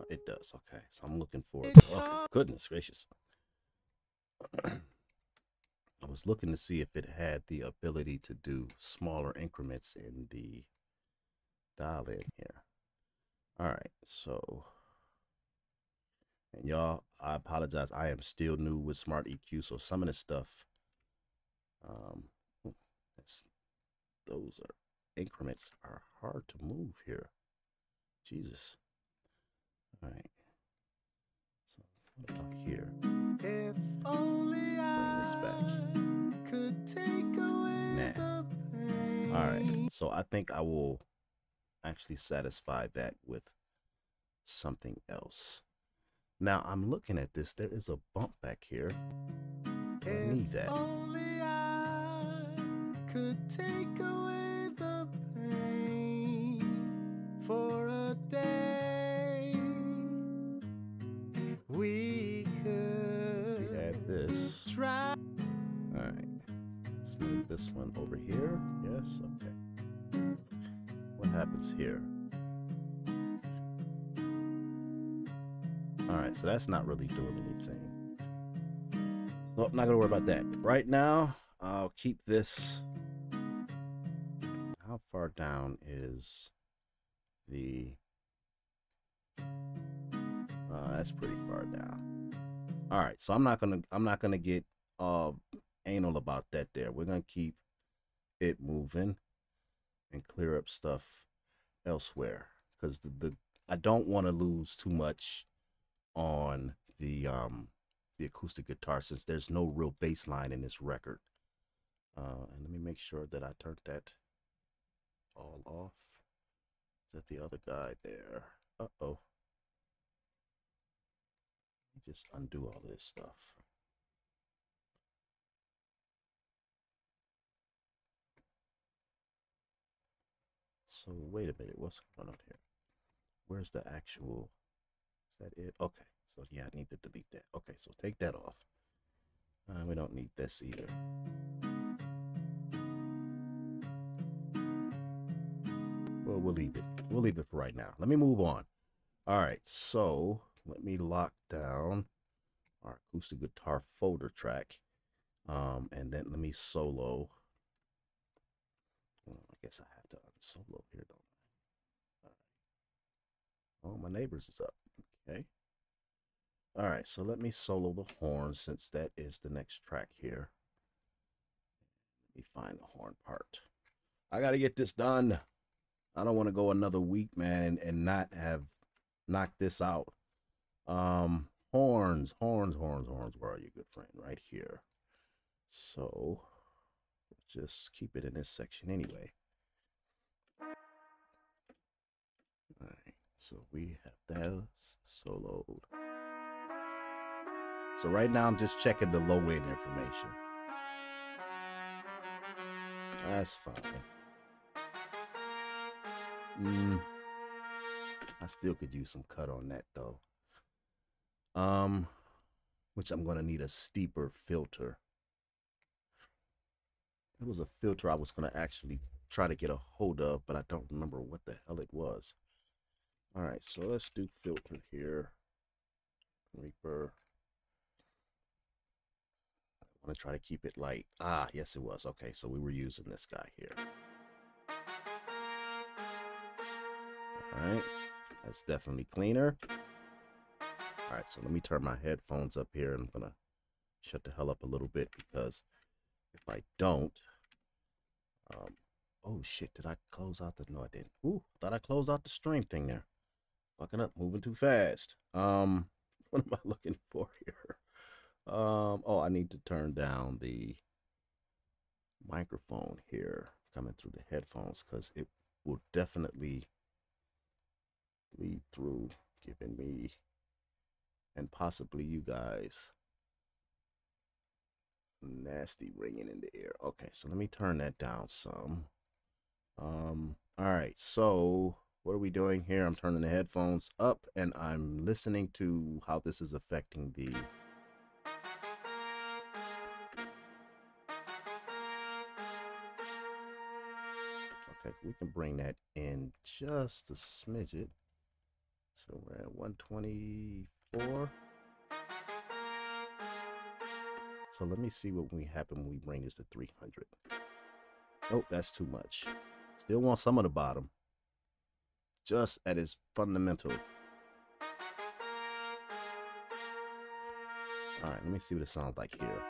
It does. Okay, so I'm looking for it. Oh, goodness gracious. I was looking to see if it had the ability to do smaller increments in the dial in here. All right, so, and y'all, I apologize. I am still new with Smart EQ, so some of this stuff, those are increments are hard to move here. Jesus. All right. So what about here? If only bring this back. Could take away the pain. All right. So I think I will actually satisfy that with something else. Now I'm looking at this. There is a bump back here. I need that. Only I could take away the pain for a day. We could add this. Try. All right. Let's move this one over here. Yes. Okay. What happens here? All right, so that's not really doing anything. Well, I'm not gonna worry about that. Right now, I'll keep this. How far down is the... that's pretty far down. All right, so I'm not gonna get anal about that there. We're gonna keep it moving and clear up stuff elsewhere, because I don't want to lose too much on the acoustic guitar, since there's no real bass line in this record. And let me make sure that I turned that all off. Is that the other guy there? Uh-oh. Let me just undo all of this stuff. So wait a minute, what's going on here? Where's the actual... Is that it? Okay, so yeah, I need to delete that. Okay, so take that off. We don't need this either. Well, we'll leave it. We'll leave it for right now. Let me move on. All right, so let me lock down our acoustic guitar folder track. And then let me solo. Well, I guess I have to unsolo here, don't I? Oh, my neighbors is up. Okay. All right, so let me solo the horn, since that is the next track here. Let me find the horn part. I got to get this done. I don't want to go another week, man, and not have knocked this out. Horns. Where are you, good friend? Right here. So just keep it in this section anyway. All right, so we have that soloed. So right now I'm just checking the low end information. That's fine. I still could use some cut on that though. Which I'm gonna need a steeper filter. There was a filter I was gonna actually try to get a hold of, but I don't remember what the hell it was. All right, so let's do filter here. Reaper. I want to try to keep it light. Ah, yes it was. Okay, so we were using this guy here. All right, that's definitely cleaner. All right, so let me turn my headphones up here, and I'm gonna shut the hell up a little bit, because if I don't, oh shit, did I close out the... No, I didn't. Ooh, thought I closed out the stream thing there. Fucking up, moving too fast. What am I looking for here? Oh, I need to turn down the microphone here coming through the headphones, because it will definitely bleed through, giving me, and possibly you guys, Nasty ringing in the ear. Okay, so let me turn that down some. All right, so what are we doing here? I'm turning the headphones up and I'm listening to how this is affecting the... Okay, we can bring that in just a smidget. So we're at 124. So let me see what we happen when we bring this to 300. Oh, that's too much. Still want some of the bottom. Just at its fundamental. All right, let me see what it sounds like here.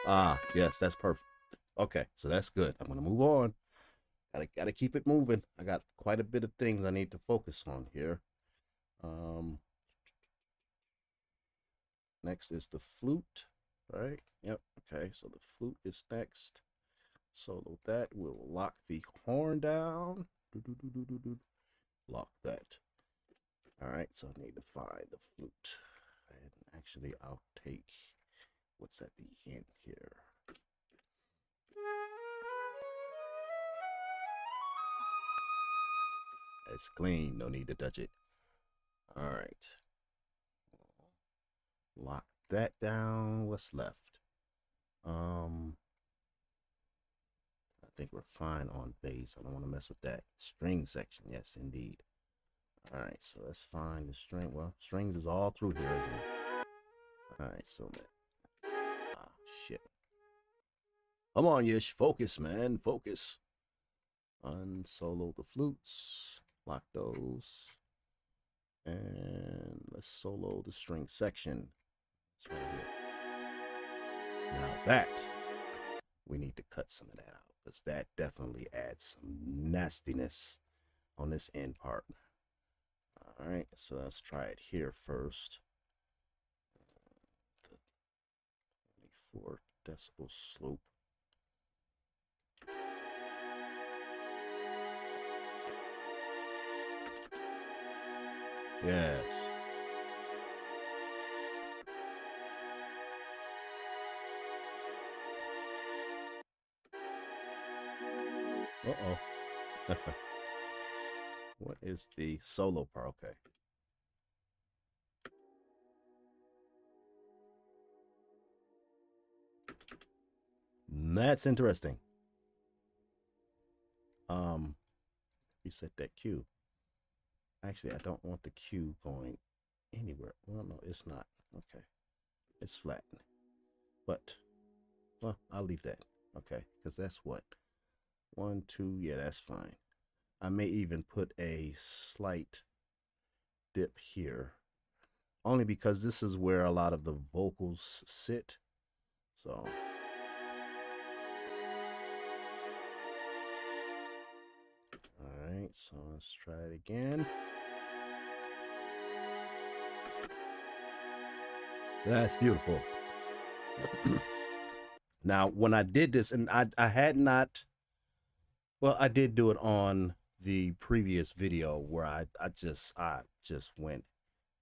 Ah, yes, that's perfect. Okay, so that's good. I'm gonna move on. Gotta keep it moving. I got quite a bit of things I need to focus on here. Next is the flute, right? Yep. Okay, so the flute is next. Solo that. We'll lock the horn down. Lock that. All right, so I need to find the flute. And actually, I'll take what's at the end here. It's clean, no need to touch it. All right. Lock that down. What's left? I think we're fine on bass. I don't want to mess with that. String section, yes, indeed. All right, so let's find the string. Well, strings is all through here, isn't it? All right, so shit. Come on, Yish, focus, man, focus. Unsolo the flutes, lock those, and let's solo the string section. It's right here. Now that we need to cut some of that out because that definitely adds some nastiness on this end part. All right, so let's try it here first. The 24 decibel slope. Yes. Uh-oh. What is the solo part? Okay. That's interesting. Reset that cue. Actually, I don't want the cue going anywhere. Well, no, it's not. Okay. It's flat. But, well, I'll leave that. Okay, because that's what? 1, 2, yeah, that's fine. I may even put a slight dip here. Only because this is where a lot of the vocals sit. So... Alright, so let's try it again. That's beautiful. Now, when I did this, and I had not, well, I did do it on the previous video where I just went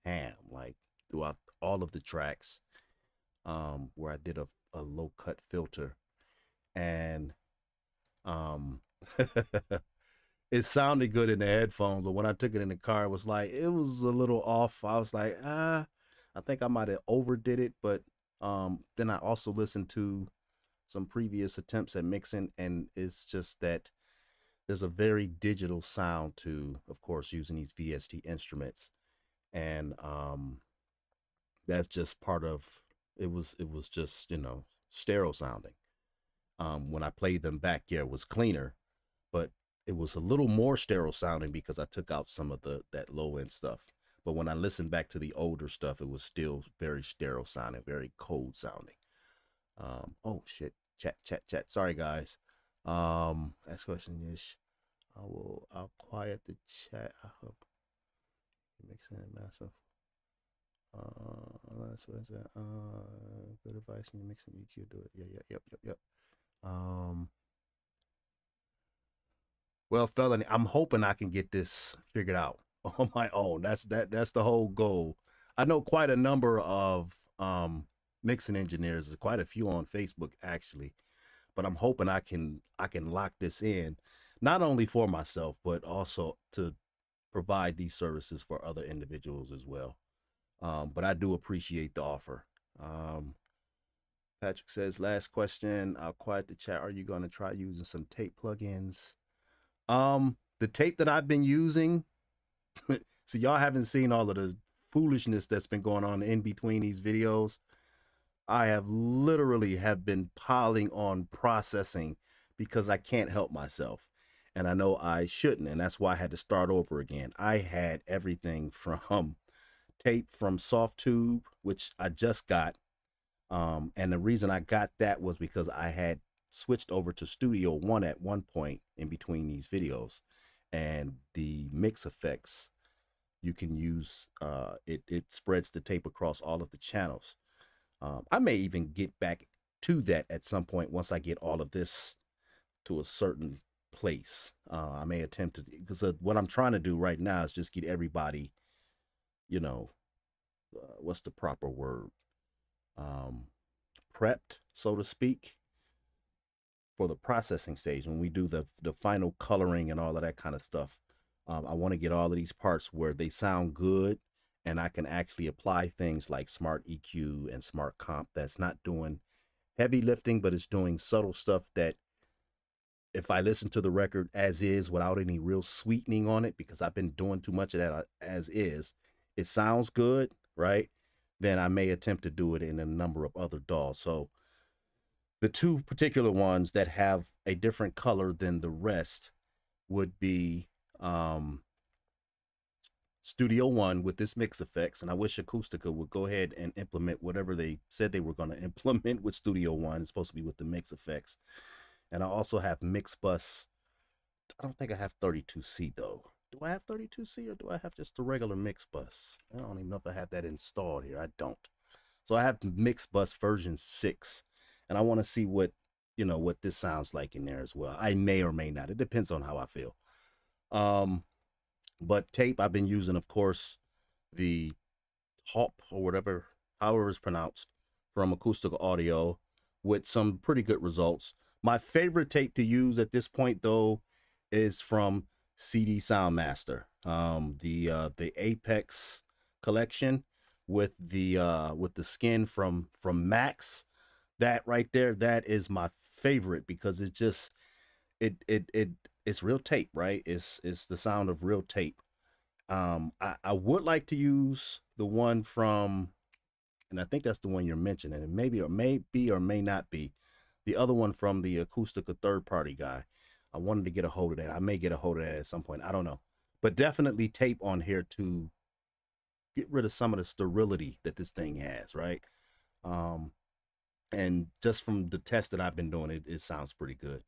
ham, like throughout all of the tracks, where I did a low cut filter, and it sounded good in the headphones, but when I took it in the car, it was a little off. I was like, I think I might have overdid it, but then I also listened to some previous attempts at mixing, and it's just that there's a very digital sound to, of course, using these VST instruments, and that's just part of it. Was just, you know, stereo sounding. When I played them back, yeah, it was cleaner, but it was a little more stereo sounding because I took out some of that low end stuff. But when I listened back to the older stuff, it was still very stereo sounding, very cold sounding. Oh shit, chat. Sorry guys. Next question is, I'll quiet the chat. I hope it makes sense massive. That's what is that? Good advice when you're mixing EQ. Do it. Yep. Well, felony, I'm hoping I can get this figured out. on my own. That's the whole goal. I know quite a number of mixing engineers, there's quite a few on Facebook actually, but I'm hoping I can lock this in, not only for myself but also to provide these services for other individuals as well. But I do appreciate the offer. Um, Patrick says, last question. I'll quiet the chat. Are you going to try using some tape plugins? The tape that I've been using, so y'all haven't seen all of the foolishness that's been going on in between these videos. I have literally have been piling on processing because I can't help myself. And I know I shouldn't, and that's why I had to start over again. I had everything from tape from SoftTube, which I just got. And the reason I got that was because I had switched over to Studio One at one point in between these videos, and the mix effects you can use, it spreads the tape across all of the channels. I may even get back to that at some point once I get all of this to a certain place. I may attempt to, because what I'm trying to do right now is just get everybody, you know, what's the proper word? Prepped, so to speak, for the processing stage when we do the final coloring and all of that kind of stuff. I want to get all of these parts where they sound good and I can actually apply things like smart EQ and smart comp that's not doing heavy lifting, but it's doing subtle stuff that if I listen to the record as is without any real sweetening on it, because I've been doing too much of that as is, it sounds good, right? Then I may attempt to do it in a number of other DAWs. So the two particular ones that have a different color than the rest would be Studio One with this mix effects, and I wish Acoustica would go ahead and implement whatever they said they were going to implement with Studio One. It's supposed to be with the mix effects. And I also have Mix Bus. I don't think I have 32C though. Do I have 32C or do I have just the regular Mix Bus? I don't even know if I have that installed here. I don't. So I have Mix Bus version 6, and I want to see what, you know, what this sounds like in there as well. I may or may not. It depends on how I feel. But tape, I've been using, of course, the Hop or whatever, however it's pronounced, from Acoustic Audio with some pretty good results. My favorite tape to use at this point, though, is from CD Soundmaster, the Apex collection with the skin from Max. That right there, that is my favorite because it's just it's real tape, right? It's the sound of real tape. I would like to use the one from, and I think that's the one you're mentioning, and maybe or may not be the other one from the Acoustica third party guy. I wanted to get a hold of that. I may get a hold of that at some point. I don't know, but definitely tape on here to get rid of some of the sterility that this thing has, right? And just from the test that I've been doing, it sounds pretty good.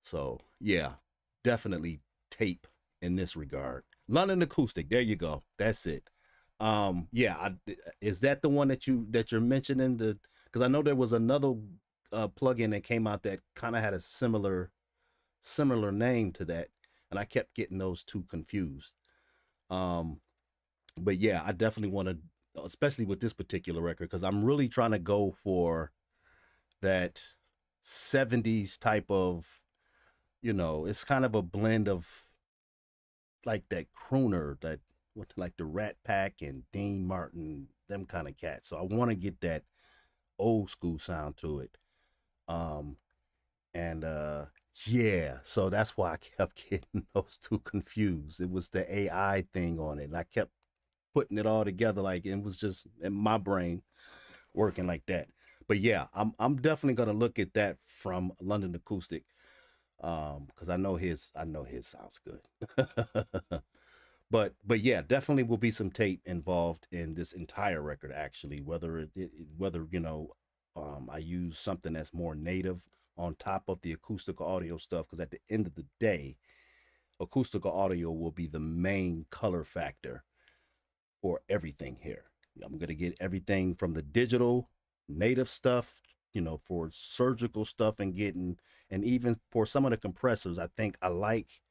So yeah, definitely tape in this regard. London Acoustic, there you go. That's it. Yeah, is that the one that you're mentioning? Because I know there was another plugin that came out that kind of had a similar name to that, and I kept getting those two confused. But yeah, I definitely want to, especially with this particular record, because I'm really trying to go for that 70s type of, you know, it's kind of a blend of like that crooner, that like the Rat Pack and Dean Martin, them kind of cats. So I want to get that old school sound to it. And yeah, so that's why I kept getting those two confused. It was the AI thing on it, and I kept putting it all together like it was just in my brain working like that. But yeah, I'm definitely gonna look at that from London Acoustic, because I know his sounds good. But yeah, definitely will be some tape involved in this entire record actually, whether whether you know, I use something that's more native on top of the Acoustic Audio stuff, because at the end of the day, Acoustic Audio will be the main color factor for everything here. I'm going to get everything from the digital native stuff, you know, for surgical stuff, and even for some of the compressors. I think I like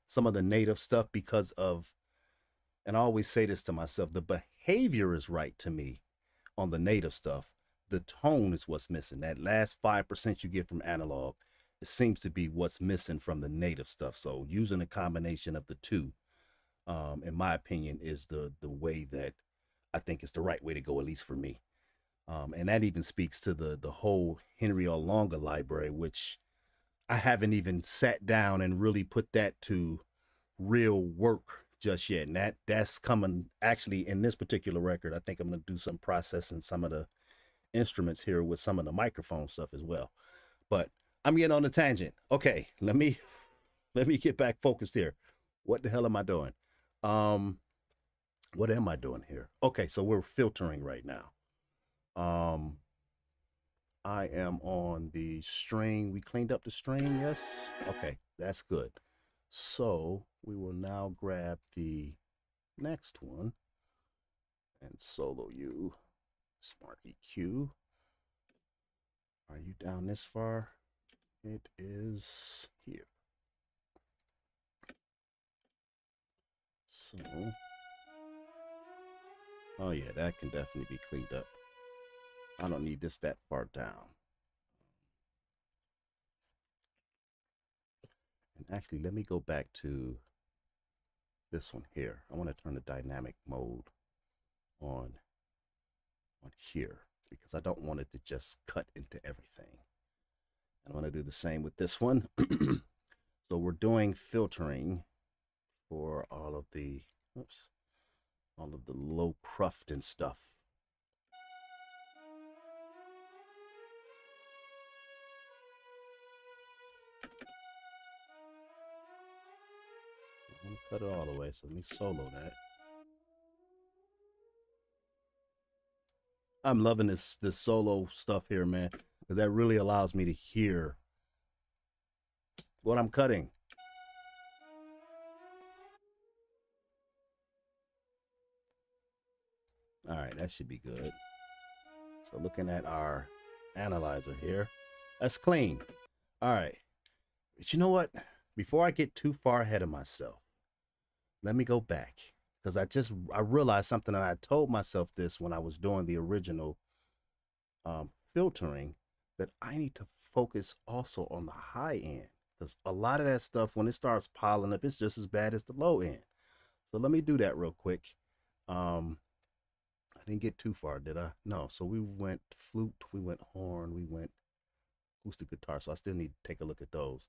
some of the native stuff because of And I always say this to myself, the behavior is right to me on the native stuff. The tone is what's missing. That last 5% you get from analog, it seems to be what's missing from the native stuff. So using a combination of the two, in my opinion, is the way that I think is the right way to go, at least for me. And that even speaks to the whole Henry Olonga library, which I haven't even sat down and really put that to real work just yet. And that's coming actually in this particular record. I think I'm gonna do some processing some of the instruments here with some of the microphone stuff as well. But I'm getting on a tangent. Okay, let me get back focused here. What the hell am I doing? What am I doing here? Okay, so we're filtering right now. I am on the string. We cleaned up the string, yes? Okay, that's good. So we will now grab the next one and solo you, Smart EQ. Are you down this far? It is here. So, oh yeah, that can definitely be cleaned up. I don't need this that far down. And actually, let me go back to this one here. I want to turn the dynamic mode on here because I don't want it to just cut into everything. And I want to do the same with this one. So we're doing filtering for all of the, all of the low cruft and stuff. I'm gonna cut it all the way, so let me solo that. I'm loving this solo stuff here, man, because that really allows me to hear what I'm cutting. All right, that should be good. So looking at our analyzer here, that's clean. All right, but you know what? Before I get too far ahead of myself, let me go back because I realized something, and I told myself this when I was doing the original filtering, that I need to focus also on the high end because a lot of that stuff, when it starts piling up, it's just as bad as the low end. So let me do that real quick. I didn't get too far, did I? No. So we went flute, we went horn, we went acoustic guitar. So I still need to take a look at those.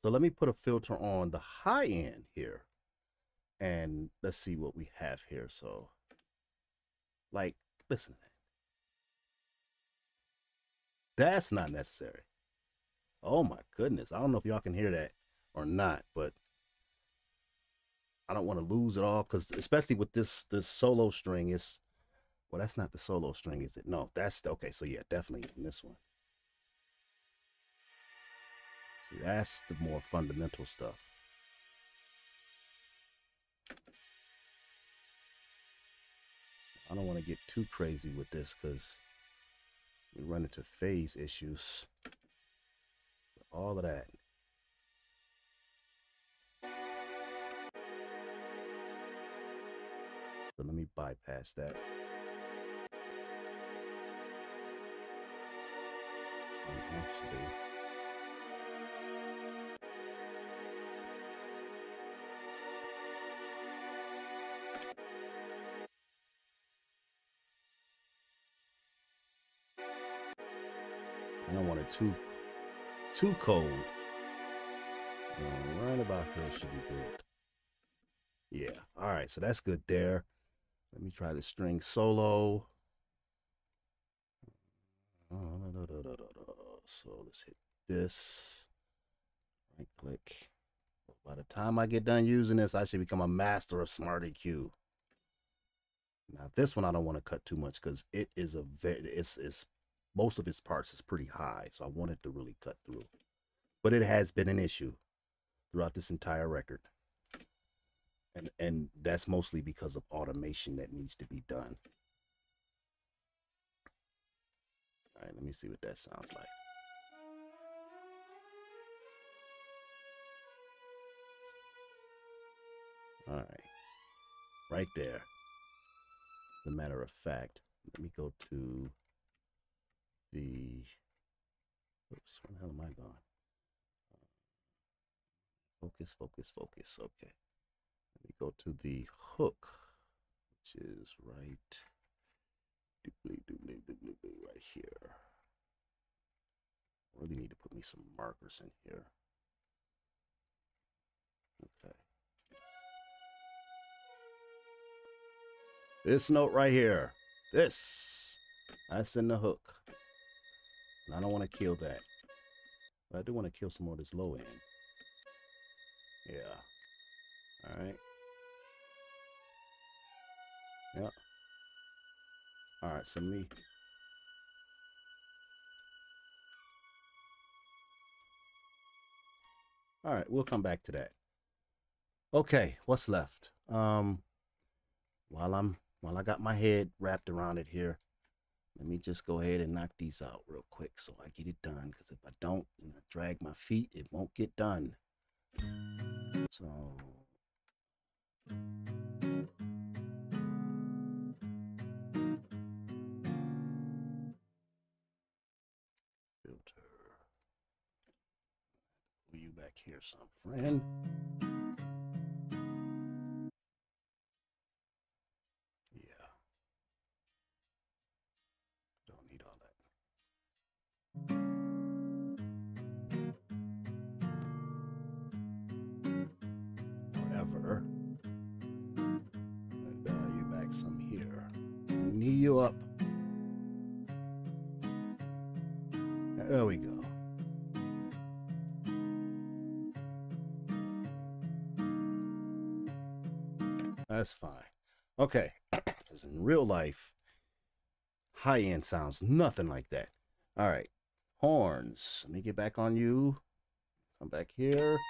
So let me put a filter on the high end here. And let's see what we have here. So, like, listen to that. That's not necessary. Oh my goodness. I don't know if y'all can hear that or not, but I don't want to lose it all because especially with this solo string, it's, well, that's not the solo string, is it? No, that's okay. So yeah, definitely in this one. See, that's the more fundamental stuff. I don't want to get too crazy with this because we run into phase issues. All of that. So let me bypass that. And actually, I don't want it too cold. Right about here should be good. Yeah. All right. So that's good there. Let me try the string solo. So let's hit this. Right click. By the time I get done using this, I should become a master of Smart EQ. Now this one I don't want to cut too much because it is it's most of its parts is pretty high, so I want it to really cut through. But it has been an issue throughout this entire record. And that's mostly because of automation that needs to be done. All right, let me see what that sounds like. All right. right there. As a matter of fact, let me go to the, oops, where the hell am I going? Focus, focus, focus. Okay. Let me go to the hook, which is right, right here. I really need to put me some markers in here. Okay. This note right here. That's in the hook. And I don't want to kill that. But I do want to kill some more of this low end. Yeah. Alright. Yep. Alright, so me. Alright, we'll come back to that. Okay, what's left? While I got my head wrapped around it here, let me just go ahead and knock these out real quick so I get it done. Because if I don't and I drag my feet, it won't get done. So filter. Pull you back here some, friend. Yeah. Don't need all that. However, and you back some here. Knee you up. There we go. That's fine. Okay. Because in real life, high end sounds nothing like that. All right. Horns. Let me get back on you. Come back here. Is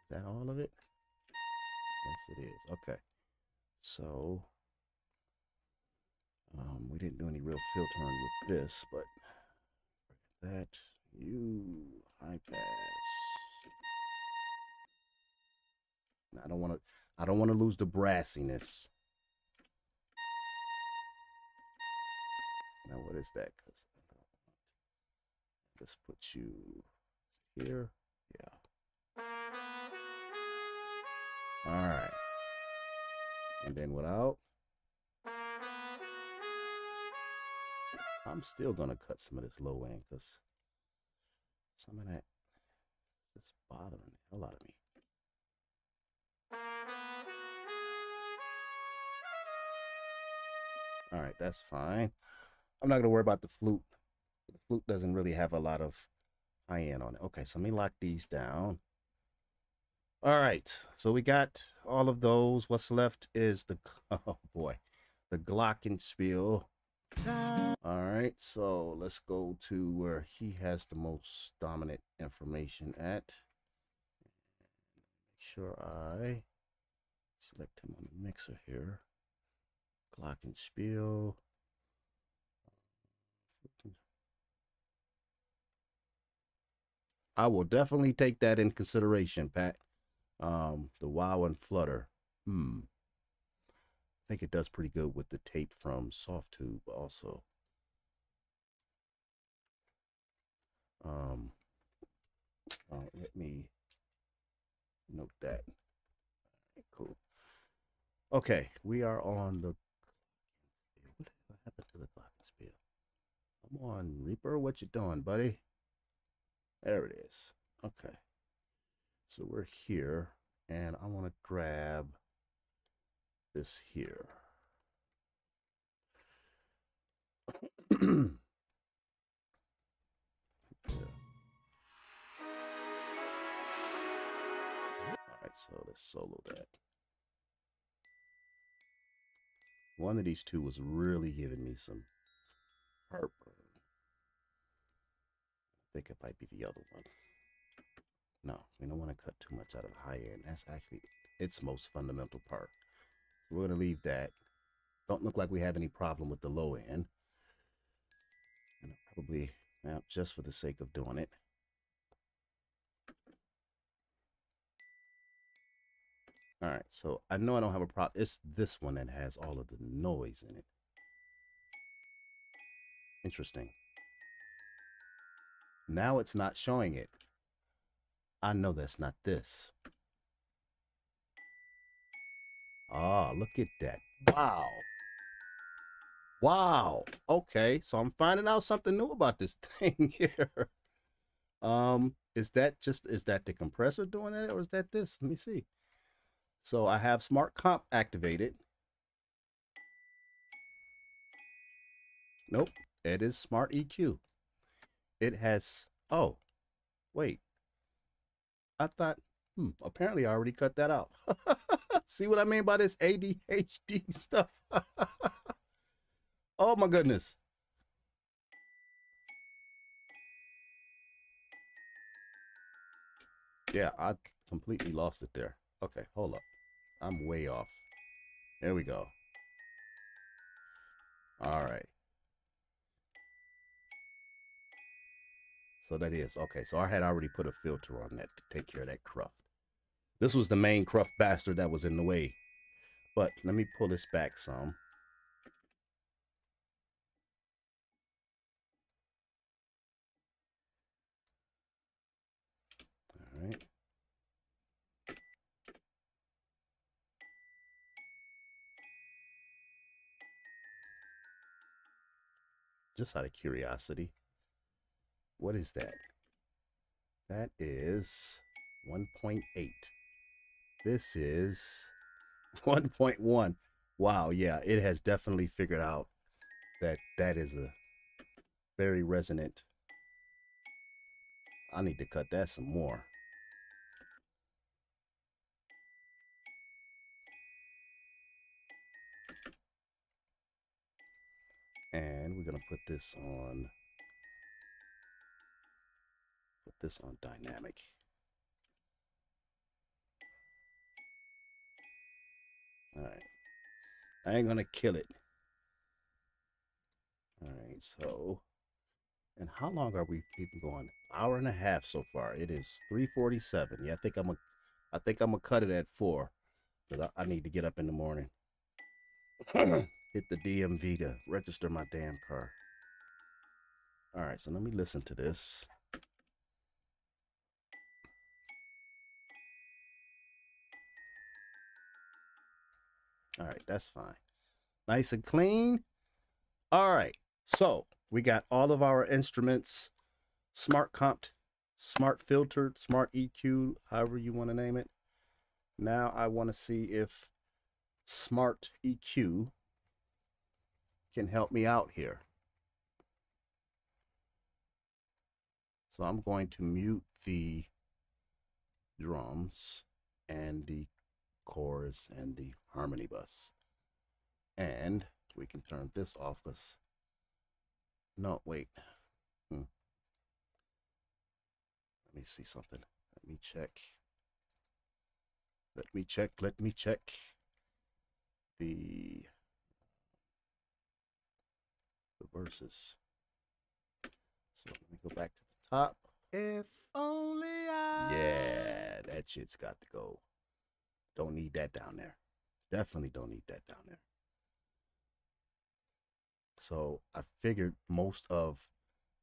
that all of it? Yes, it is. Okay. So, we didn't do any real filtering with this, but that you high pass. I don't want to lose the brassiness. Now what is that? Because let's put you here. Yeah. All right. And then without, I'm still gonna cut some of this low end because some of that is bothering the hell out of me. All right, that's fine. I'm not gonna worry about the flute. The flute doesn't really have a lot of high end on it. Okay, so let me lock these down. All right, so we got all of those. What's left is the, oh boy, the Glockenspiel. All right, so let's go to where he has the most dominant information at. Make sure I select him on the mixer here. Glockenspiel. I will definitely take that in consideration, Pat. The wow and flutter. I think it does pretty good with the tape from Soft Tube also. Let me note that. Cool. Okay, we are on the, what happened to the Glockenspiel? Come on, Reaper, what you doing, buddy? There it is. Okay. So we're here, and I want to grab this here. All right, so let's solo that. One of these two was really giving me some heartburn. I think it might be the other one. No, we don't want to cut too much out of the high end. That's actually its most fundamental part. So we're going to leave that. Don't look like we have any problem with the low end. And probably, now, just for the sake of doing it, All right, so I know I don't have a problem. It's this one that has all of the noise in it. Interesting. Now it's not showing it. I know that's not this. Ah, look at that. Wow. Wow. Okay, so I'm finding out something new about this thing here. Is that the compressor doing that, or is that this? Let me see. So I have Smart Comp activated. Nope, it is Smart EQ. It has, oh, wait. I thought, apparently I already cut that out. See what I mean by this ADHD stuff? Oh my goodness. Yeah, I completely lost it there. Okay, hold up. I'm way off. There we go. All right. So that is, okay, so I had already put a filter on that to take care of that cruft. This was the main cruft bastard that was in the way. But let me pull this back some. All right. Just out of curiosity, what is that? That is 1.8. This is 1.1. Wow, yeah, it has definitely figured out that that is a very resonant. I need to cut that some more. And we're gonna put this on dynamic. All right, I ain't gonna kill it. All right, so, and how long are we even going? Hour and a half so far. It is 3:47. Yeah, I think I'm gonna cut it at 4, because I need to get up in the morning. Hit the DMV to register my damn car. All right, so let me listen to this. All right, that's fine. Nice and clean. All right, so we got all of our instruments smart comped, smart filtered, smart EQ, however you want to name it. Now I want to see if smart EQ can help me out here. So I'm going to mute the drums and the chorus and the harmony bus. And we can turn this off because, no, wait. Let me see something. Let me check. Let me check the verses. So let me go back to the top. If only I. Yeah, that shit's got to go. Don't need that down there. Definitely don't need that down there. So I figured most of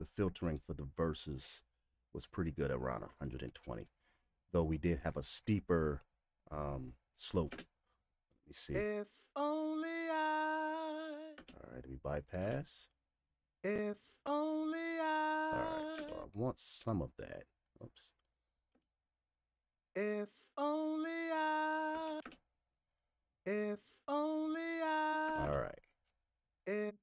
the filtering for the verses was pretty good around 120, though we did have a steeper slope. Let me see. If only I. All right, we bypass. If only I. All right, so I want some of that. Oops. If only I. If only I. All right. If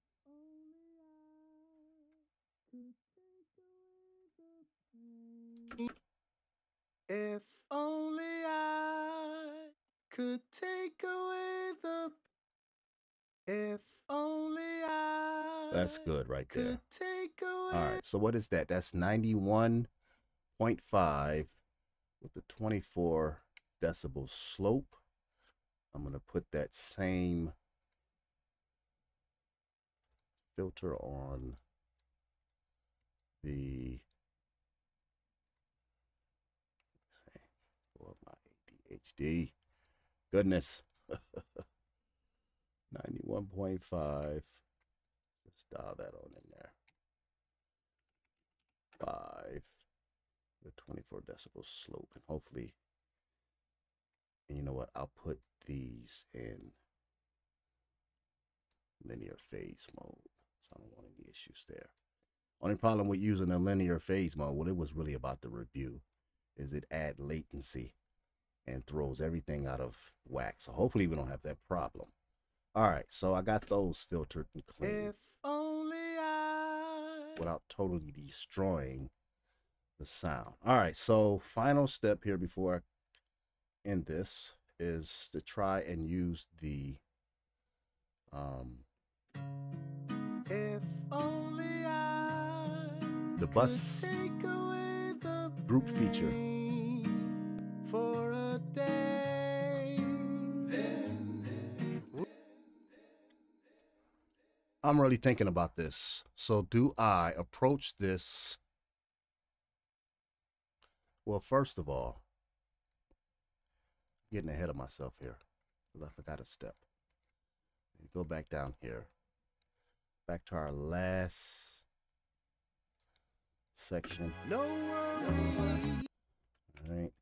If only I could take away the. If only I. That's good right there. Take away. All right, so what is that? That's 91.5 with the 24 decibel slope. I'm going to put that same filter on the. Pull up my ADHD. Goodness. 91.5. Let's dial that on in there. 5. The 24 decibel slope. And hopefully, and you know what? I'll put these in linear phase mode. So I don't want any issues there. Only problem with using a linear phase mode, what it was really about the review, is it add latency and throws everything out of whack. So hopefully we don't have that problem. All right, so I got those filtered and clean. If only without totally destroying the sound. All right, so final step here before I end this is to try and use the if only the bus group feature for a day. I'm really thinking about this. So do I approach this? Well, first of all, getting ahead of myself here. I forgot a step. Go back down here. Back to our last section. No worries. All right.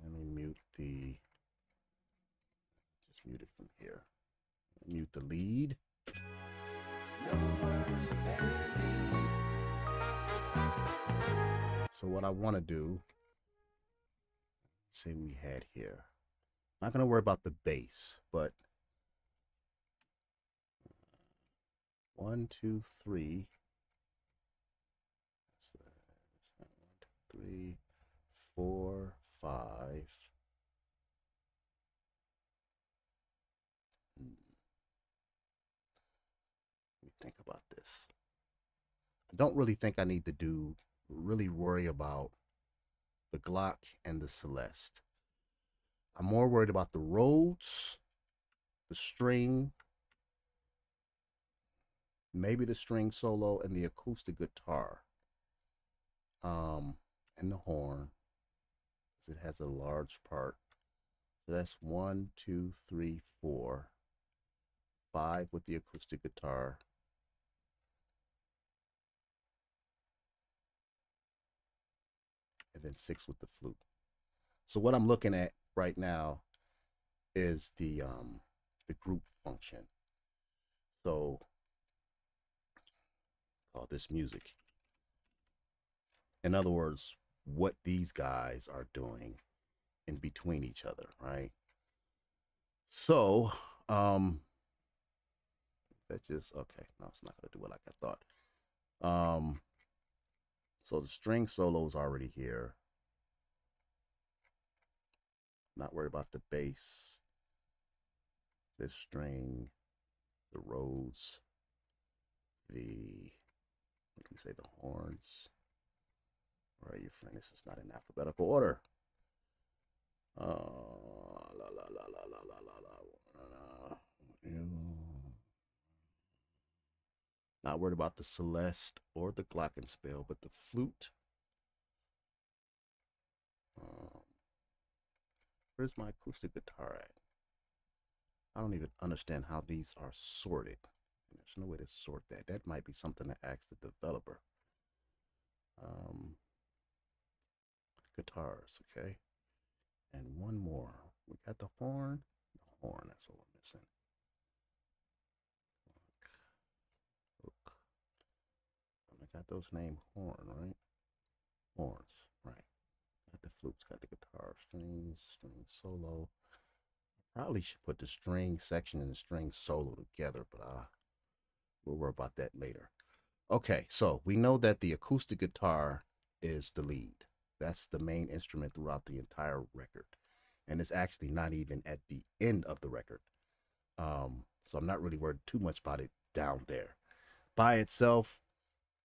Let me mute the, just mute it from here. Mute the lead. No worries, baby. So what I want to do, say we had here. Not going to worry about the bass, but 1, 2, 3. 1, 2, 3, 4, 5. Let me think about this. I don't really think I need to really worry about the Glock and the Celeste. I'm more worried about the Rhodes, the string, maybe the string solo, and the acoustic guitar, and the horn, because it has a large part. So that's 1, 2, 3, 4, 5 with the acoustic guitar, and then 6 with the flute. So what I'm looking at right now is the group function. So call this music. In other words, what these guys are doing in between each other, right? So that just okay. No, it's not gonna do it like I thought. So the string solo is already here. Not worried about the bass, this string, the Rhodes, what can we say, the horns. Where are you, friend? This is not in alphabetical order. Not worried about the Celeste or the Glockenspiel, but the flute. Where's my acoustic guitar at? I don't even understand how these are sorted. There's no way to sort that. That might be something to ask the developer. Guitars, okay. And one more. We got the horn. The horn, that's what we're missing. Look. I got those named horn, right? Horns, right. Got the flutes, got the guitar, strings, string solo. Probably should put the string section and the string solo together, but we'll worry about that later. Okay, so we know that the acoustic guitar is the lead. That's the main instrument throughout the entire record. And it's actually not even at the end of the record. So I'm not really worried too much about it down there. By itself,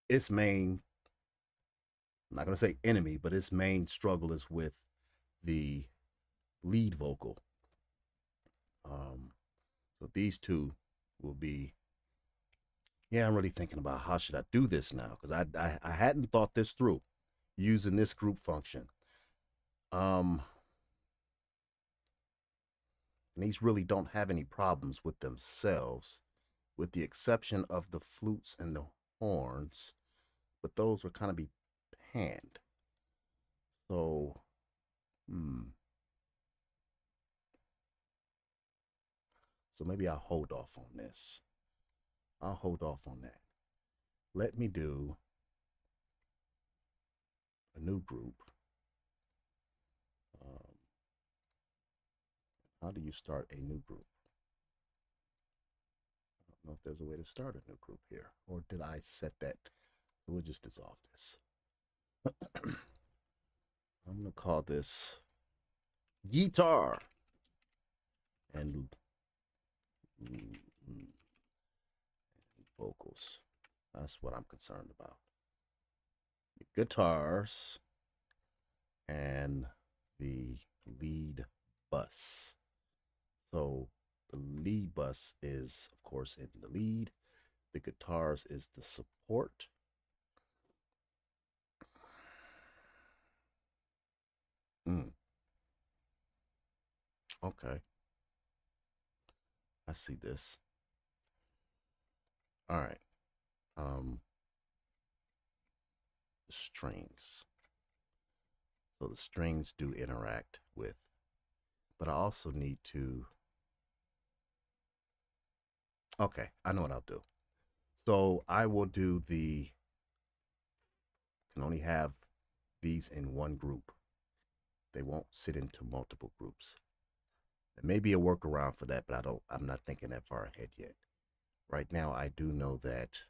its main, I'm not going to say enemy, but its main struggle is with the lead vocal. So these two will be, yeah, I'm really thinking about how should I do this now, because I hadn't thought this through using this group function. And these really don't have any problems with themselves, with the exception of the flutes and the horns, but those are kind of be panned. So, So maybe I'll hold off on this. I'll hold off on that. Let me do a new group. How do you start a new group? I don't know if there's a way to start a new group here, or did I set that? We'll just dissolve this. I'm going to call this guitar and vocals. That's what I'm concerned about. Guitars and the lead bus. So the lead bus is, of course, in the lead. The guitars is the support. Okay. I see this. All right. The strings. So the strings do interact with, but I also need to, okay, I know what I'll do. So I will do can only have these in one group. They won't sit into multiple groups. There may be a workaround for that, but I'm not thinking that far ahead yet. Right now, I do know that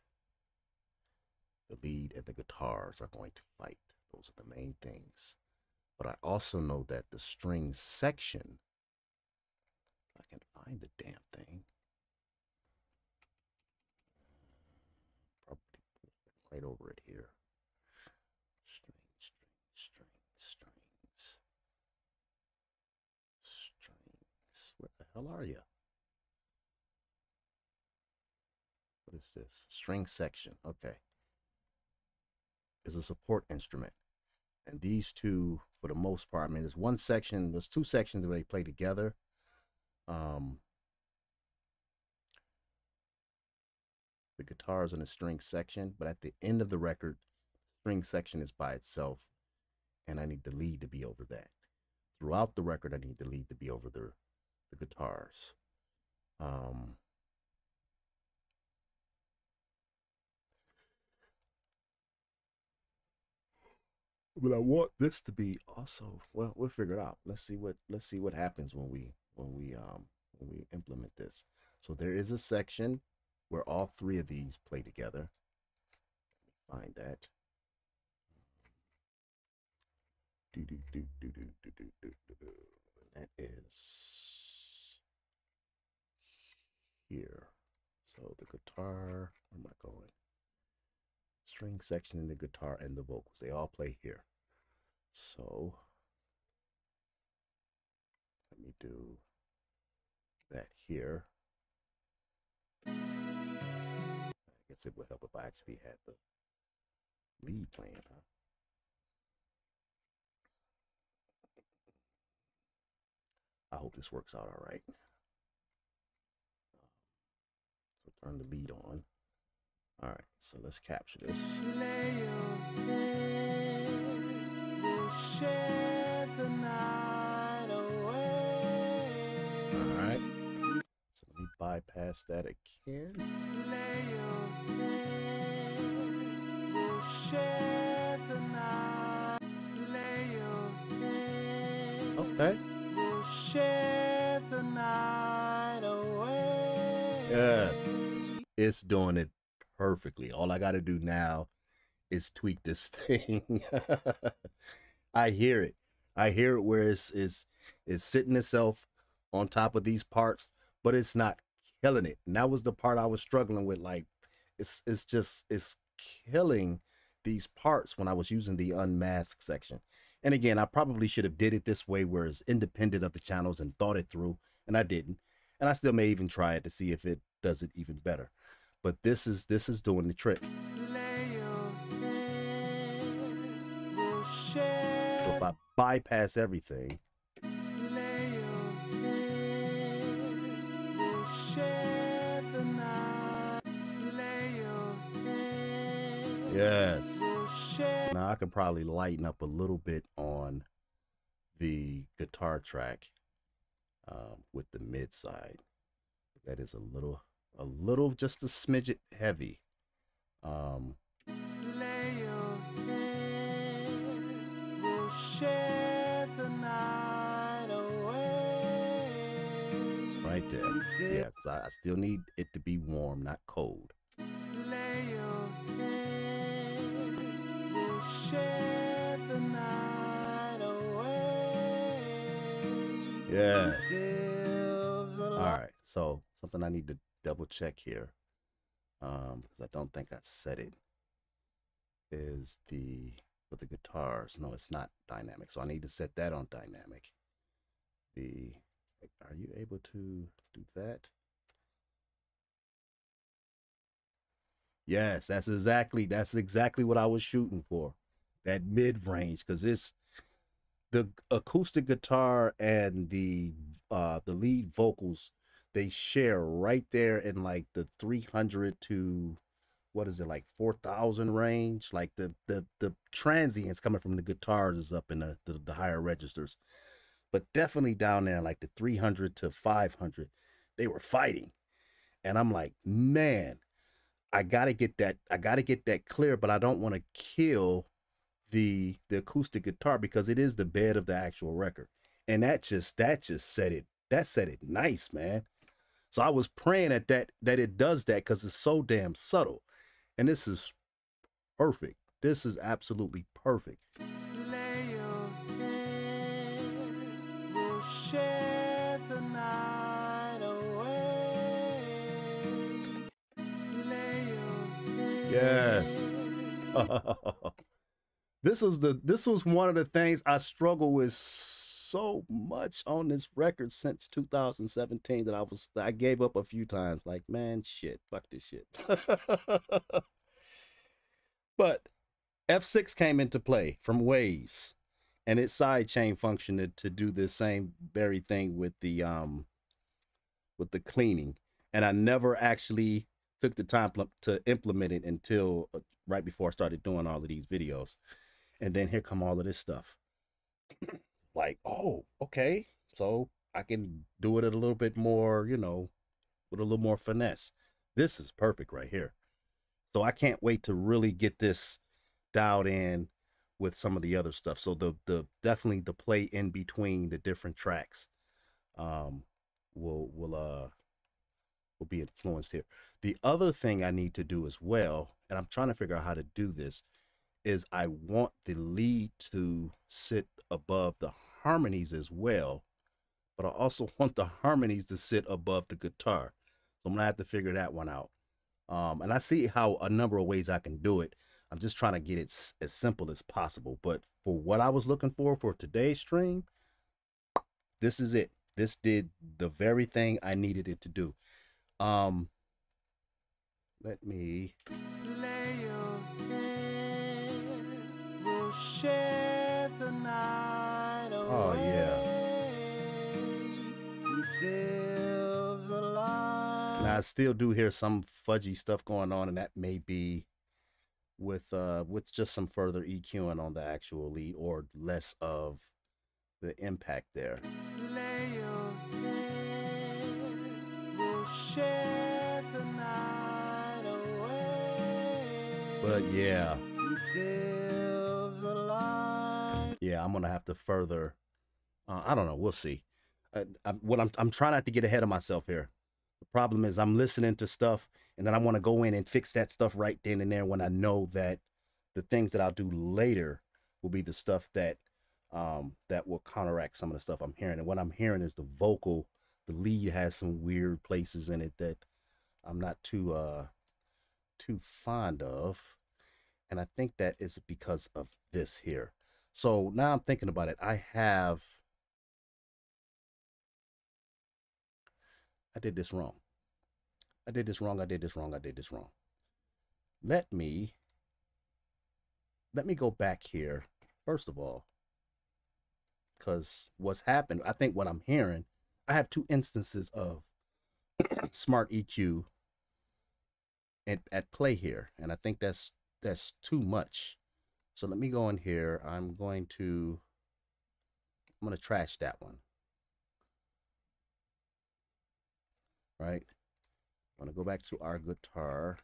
the lead and the guitars are going to fight. Those are the main things. But I also know that the string section, if I can find the damn thing, probably right over it here. Strings. Where the hell are you? What is this? String section. Okay. Is a support instrument. And these two, for the most part, I mean, there's one section, there's two sections where they play together. The guitars in the string section, but at the end of the record, string section is by itself, and I need the lead to be over that. Throughout the record, I need the lead to be over the guitars. But I want this to be also, well, we'll figure it out. Let's see what happens when we implement this. So there is a section where all three of these play together. Let me find that. That is here. So the guitar, where am I going? String section in the guitar and the vocals, they all play here. So let me do that here. I guess it would help if I actually had the lead playing, huh? I hope this works out all right. So turn the lead on. All right, so let's capture this. Lay your head, we'll share the night away. All right, so let me bypass that again. Lay your head, we'll share the night. Lay your head, okay. We'll share the night away. Yes, it's doing it perfectly. All I got to do now is tweak this thing. I hear it. I hear it where it's sitting itself on top of these parts, but it's not killing it. And that was the part I was struggling with. Like, it's killing these parts when I was using the unmasked section. And again, I probably should have did it this way where it's independent of the channels and thought it through, and I didn't. And I still may even try it to see if it does it even better. But this is doing the trick. So if I bypass everything, Yes. Now I could probably lighten up a little bit on the guitar track with the mid side. That is a little, just a smidget heavy. Lay your head, we'll share the night away. Right there. Yeah, because I still need it to be warm, not cold. Lay your head, we'll share the night away. Yes. All right, so something I need to double check here, because I don't think I said it, is for the guitars. No, it's not dynamic, so I need to set that on dynamic. Are you able to do that? Yes, that's exactly what I was shooting for, that mid range, because it's the acoustic guitar and the lead vocals, they share right there in like the 300 to, what is it, like 4,000 range. Like the transients coming from the guitars is up in the higher registers, but definitely down there like the 300 to 500, they were fighting. And I'm like, man, I gotta get that clear, but I don't want to kill the acoustic guitar, because it is the bed of the actual record. And that just said it nice, man. So I was praying that it does that, because it's so damn subtle. And this is perfect. This is absolutely perfect. Lay your head, we'll share the night away. Lay your head. Yes. This was one of the things I struggle with so much on this record since 2017, that I gave up a few times. Like, man, shit, fuck this shit. But F6 came into play from Waves, and its sidechain functioned to do the same very thing with the cleaning. And I never actually took the time to implement it until right before I started doing all of these videos. And then here come all of this stuff. Like, oh, okay, so I can do it a little bit more, with a little more finesse. This is perfect right here. So I can't wait to really get this dialed in with some of the other stuff. So definitely the play in between the different tracks will be influenced here. The other thing I need to do as well, and I'm trying to figure out how to do this, is I want the lead to sit above the harmonies as well, but I also want the harmonies to sit above the guitar. So I'm gonna have to figure that one out. And I see how a number of ways I can do it. I'm just trying to get it as simple as possible. But for what I was looking for today's stream, this is it. This did the very thing I needed it to do. Let me lay your head, we'll share the night away. Oh yeah. Until the light. Now I still do hear some fudgy stuff going on, and that may be with just some further EQing on the actual lead, or less of the impact there. Lay your head, we'll share the night away. But yeah, until the light. Yeah, I'm gonna have to further. I don't know. We'll see. I'm trying not to get ahead of myself here. The problem is I'm listening to stuff, and then I want to go in and fix that stuff right then and there, when I know that the things that I'll do later will be the stuff that that will counteract some of the stuff I'm hearing. And what I'm hearing is the vocal. The lead has some weird places in it that I'm not too fond of. And I think that is because of this here. So now I'm thinking about it. I did this wrong. I did this wrong. Let me go back here, first of all, because what's happened, I think what I'm hearing, I have two instances of smart EQ at play here. And I think that's that's too much. So let me go in here. I'm going to trash that one. Right? I'm going to go back to our guitar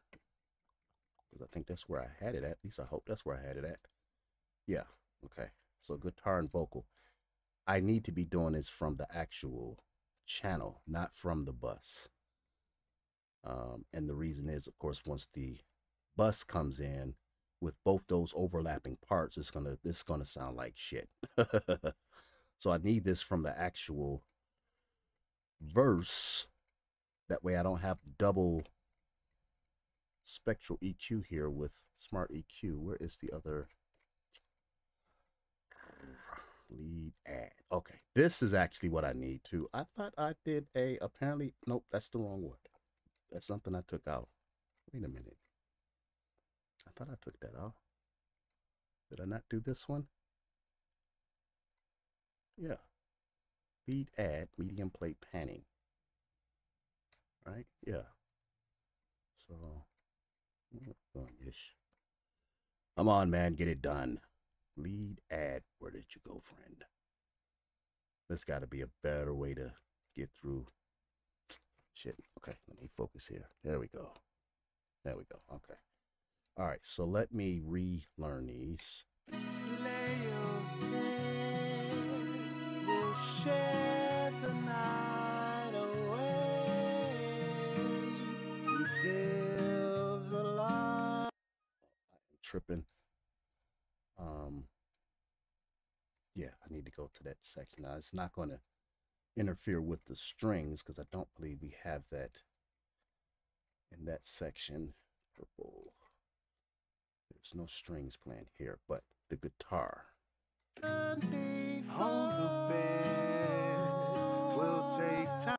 because I think that's where I had it at. At least I hope that's where I had it at. Yeah. Okay. So guitar and vocal. I need to be doing this from the actual channel, not from the bus. And the reason is, of course, once the bus comes in with both those overlapping parts, it's gonna sound like shit. So I need this from the actual verse. That way I don't have double spectral EQ here with smart EQ. Where is the other lead add? Okay, this is actually what I need to. I thought I did apparently, nope, that's the wrong one. That's something I took out. Wait a minute. I thought I took that out. Did I not do this one? Yeah. Lead add, medium plate panning. Right? Yeah. So, ish. Come on, man, get it done. Lead add. Where did you go, friend? There's got to be a better way to get through. Shit. Okay, let me focus here. There we go. There we go. Okay. All right, so let me relearn these. Lay your head, we'll share the night away until the light. I'm tripping. Yeah, I need to go to that section. Now, it's not going to interfere with the strings because I don't believe we have that in that section. Purple. There's no strings playing here, but the guitar.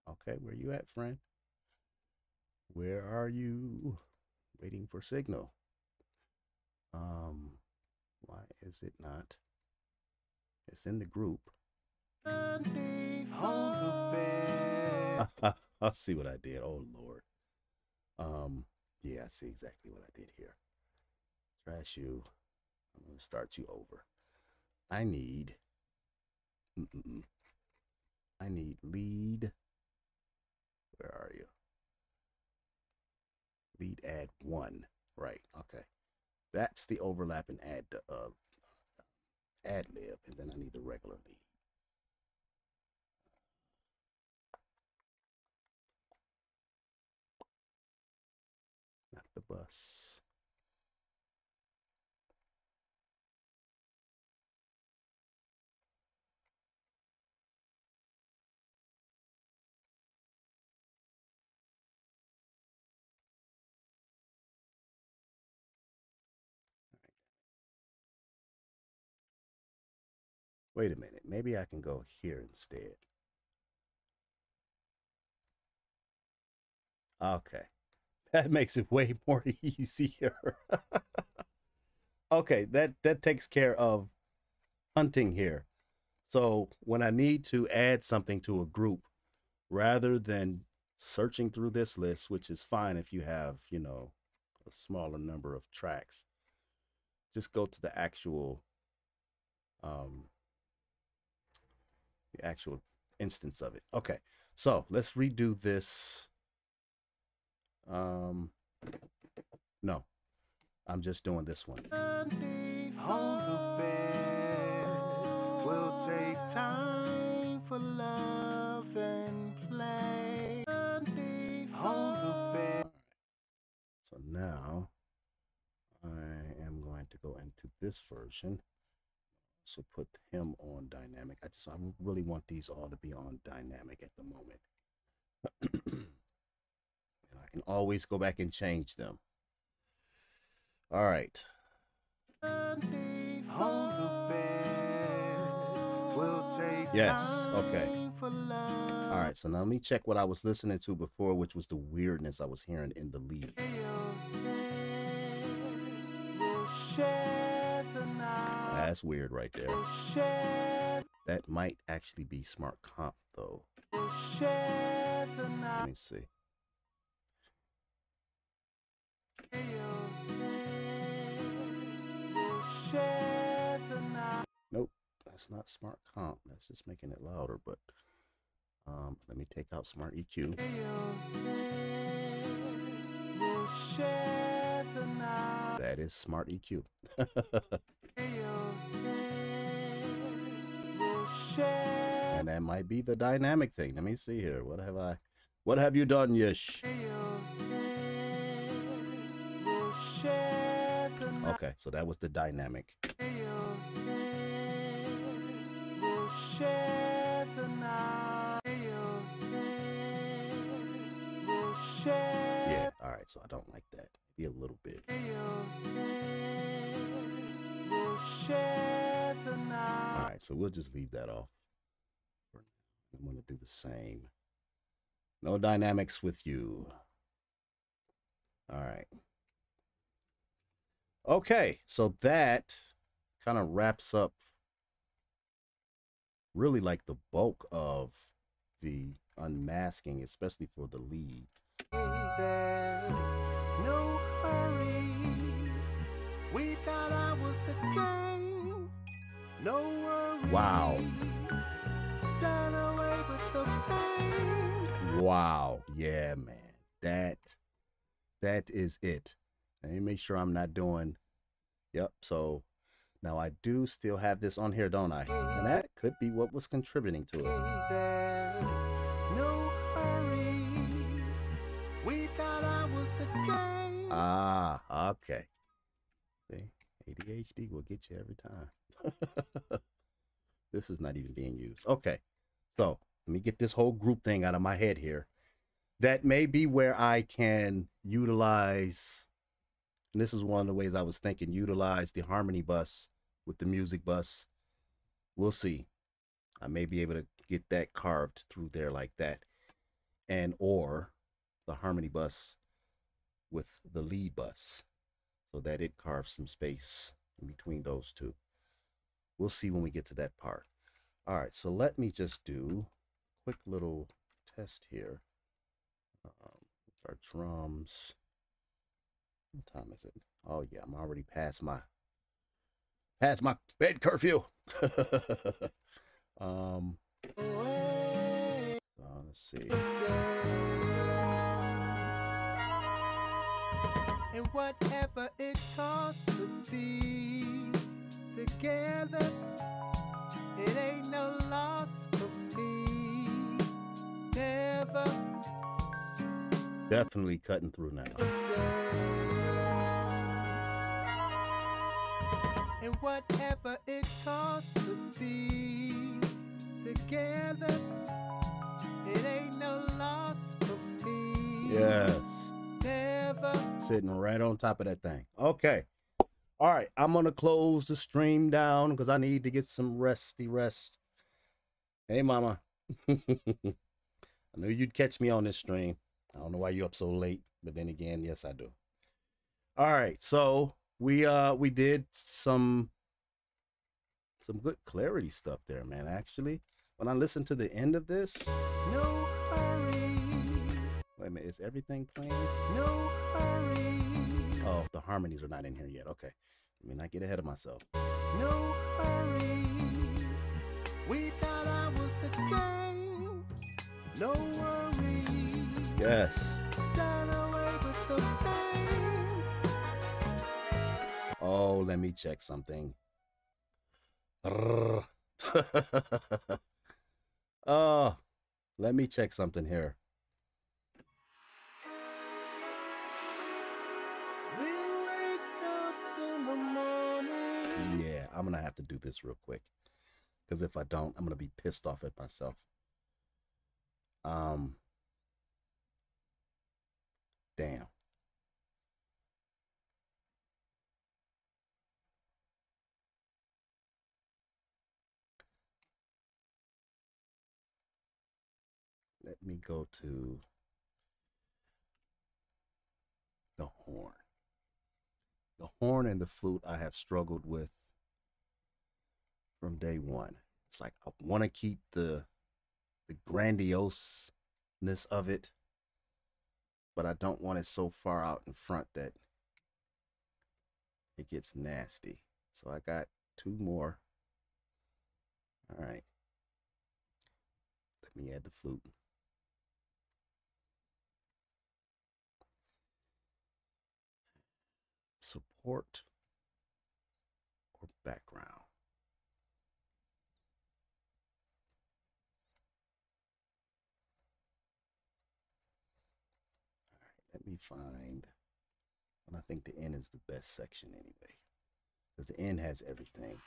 Okay, where you at, friend? Where are you? Waiting for signal. Why is it not? It's in the group. I'll see what I did. Oh Lord. Yeah, I see exactly what I did here. Trash you. I'm gonna start you over. I need lead. Where are you? Lead add 1. Right. Okay. That's the overlapping ad lib, and then I need the regular lead. Not the bus. Wait a minute. Maybe I can go here instead. Okay. That makes it way more easier. Okay, that takes care of hunting here. So when I need to add something to a group, rather than searching through this list, which is fine if you have, you know, a smaller number of tracks, just go to the actual instance of it. Okay, so let's redo this. No, I'm just doing this one. We'll take time for love and play. So now I am going to go into this version. So put him on dynamic. I really want these all to be on dynamic at the moment. And I can always go back and change them. All right. Yes, okay. All right, so now let me check what I was listening to before, which was the weirdness I was hearing in the lead. That's weird right there. That might actually be smart comp though. Let me see. That's not smart comp. That's just making it louder. But let me take out smart EQ. That is smart EQ. And that might be the dynamic thing. Let me see here. What have you done, Yish? Okay, so that was the dynamic. Yeah, all right, so I don't like that. Maybe a little bit. All right, so we'll just leave that off. I'm going to do the same. No dynamics with you. All right. Okay, so that kind of wraps up really like the bulk of the unmasking, especially for the lead. There's no hurry. We've got hours to gain. No worries. Wow. Done away with the pain. Wow. Yeah, man. That is it. Let me make sure I'm not doing. Yep. So now I do still have this on here, don't I? And that could be what was contributing to it. There's no hurry. We've got hours to gain. Ah, okay. See, ADHD will get you every time. This is not even being used. Okay. So let me get this whole group thing out of my head here. That may be where I can utilize, and this is one of the ways I was thinking, utilize the harmony bus with the music bus. We'll see. I may be able to get that carved through there like that. And or the harmony bus with the lead bus so that it carves some space in between those two. We'll see when we get to that part. All right, so let me just do a quick little test here. Our drums. What time is it? Oh yeah, I'm already past my bed curfew. Let's see. And whatever it costs to be together, it ain't no loss for me. Never. Definitely cutting through now. And whatever it costs to be together, it ain't no loss for me. Yes. Never. Sitting right on top of that thing. Okay. All right. I'm going to close the stream down because I need to get some rest. Hey, mama. I knew you'd catch me on this stream. I don't know why you're up so late, but then again, yes, I do. All right, so we did some good clarity stuff there, man. Actually, when I listened to the end of this, no hurry. Wait a minute, is everything playing? No hurry. Oh, the harmonies are not in here yet. Okay, let me not get ahead of myself. No hurry. We've got hours to gain. No worry. Yes. Done away with the pain. Oh, let me check something. Oh, let me check something here. We wake up in the morning. Yeah, I'm gonna have to do this real quick. Because if I don't, I'm gonna be pissed off at myself. Damn. Let me go to the horn. The horn and the flute I have struggled with from day one. It's like I want to keep the grandioseness of it, but I don't want it so far out in front that it gets nasty. So I got two more All right. Let me add the flute. Support or background. All right, let me find, and I think the end is the best section anyway, because the end has everything.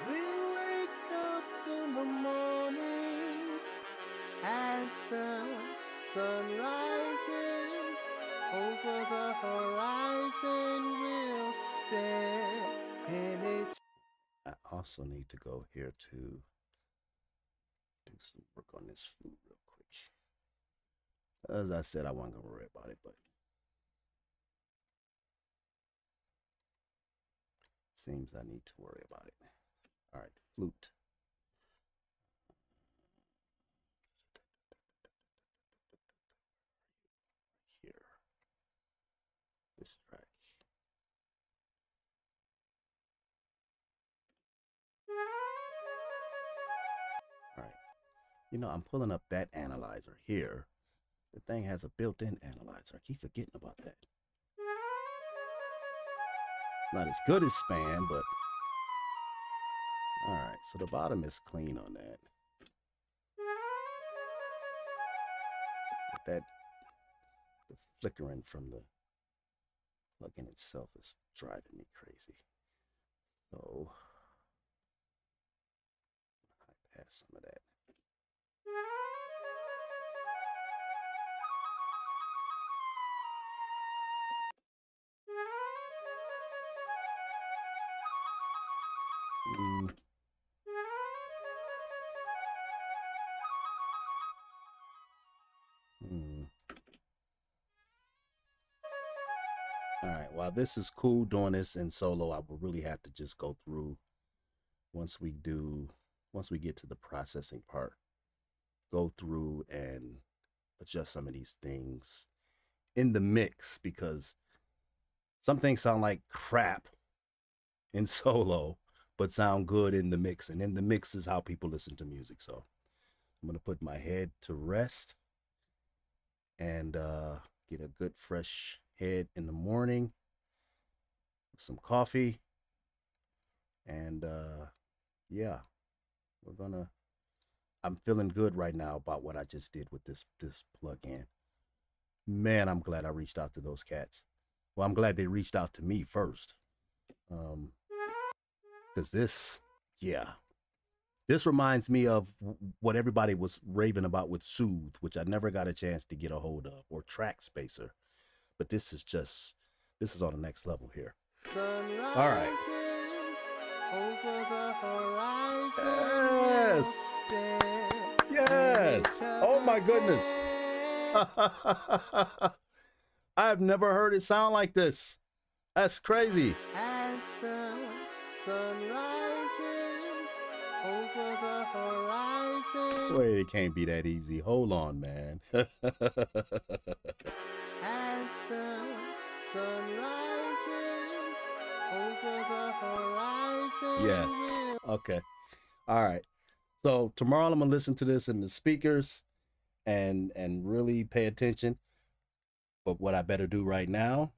We wake up in the morning as the sun rises over the horizon. We'll stare in it. I also need to go here to do some work on this flute real quick. As I said, I wasn't gonna worry about it, but seems I need to worry about it. All right, flute. Here. This track. All right. You know, I'm pulling up that analyzer here. The thing has a built-in analyzer. I keep forgetting about that. Not as good as Span, but all right. So the bottom is clean on that. But that, the flickering from the plugin itself is driving me crazy. So I pass some of that. All right, while this is cool doing this in solo, I will really have to just go through once we get to the processing part, go through and adjust some of these things in the mix, because some things sound like crap in solo, but sound good in the mix. And in the mix is how people listen to music. So I'm going to put my head to rest and get a good fresh head in the morning with some coffee. And yeah, I'm feeling good right now about what I just did with this plug-in. Man, I'm glad I reached out to those cats. Well, I'm glad they reached out to me first. Because this reminds me of what everybody was raving about with Soothe, which I never got a chance to get a hold of, or Track Spacer. But this is on the next level here. All right. Over the horizon. Yes. Yes. Oh my goodness. I've never heard it sound like this. That's crazy. As the sun rises over the horizon. Wait, it can't be that easy. Hold on, man. As the sun rises over the horizon. Yes. Okay. All right. So tomorrow I'm gonna listen to this in the speakers and really pay attention. But what I better do right now,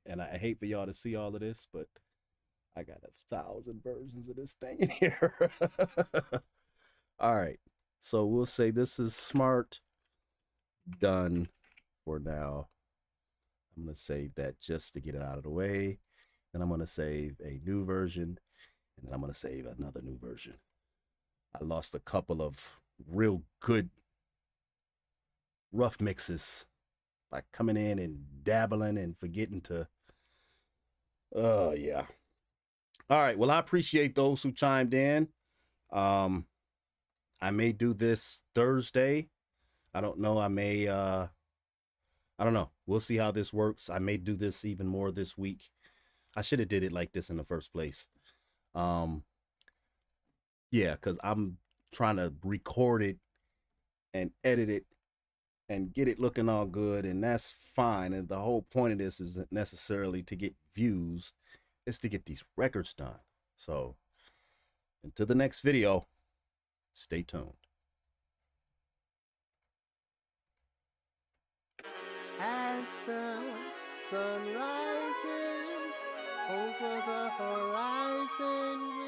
and I hate for y'all to see all of this, but I got 1,000 versions of this thing in here. All right. So we'll say this is smart. Done for now. I'm going to save that just to get it out of the way. Then I'm going to save a new version. And then I'm going to save another new version. I lost a couple of real good rough mixes, like coming in and dabbling and forgetting to. Oh, yeah. All right. Well, I appreciate those who chimed in. I may do this Thursday. I don't know. I don't know. We'll see how this works. I may do this even more this week. I should have did it like this in the first place. Yeah, because I'm trying to record it and edit it and get it looking all good, and that's fine. And the whole point of this isn't necessarily to get views, it's to get these records done. So until the next video, stay tuned. As the sun rises over the horizon,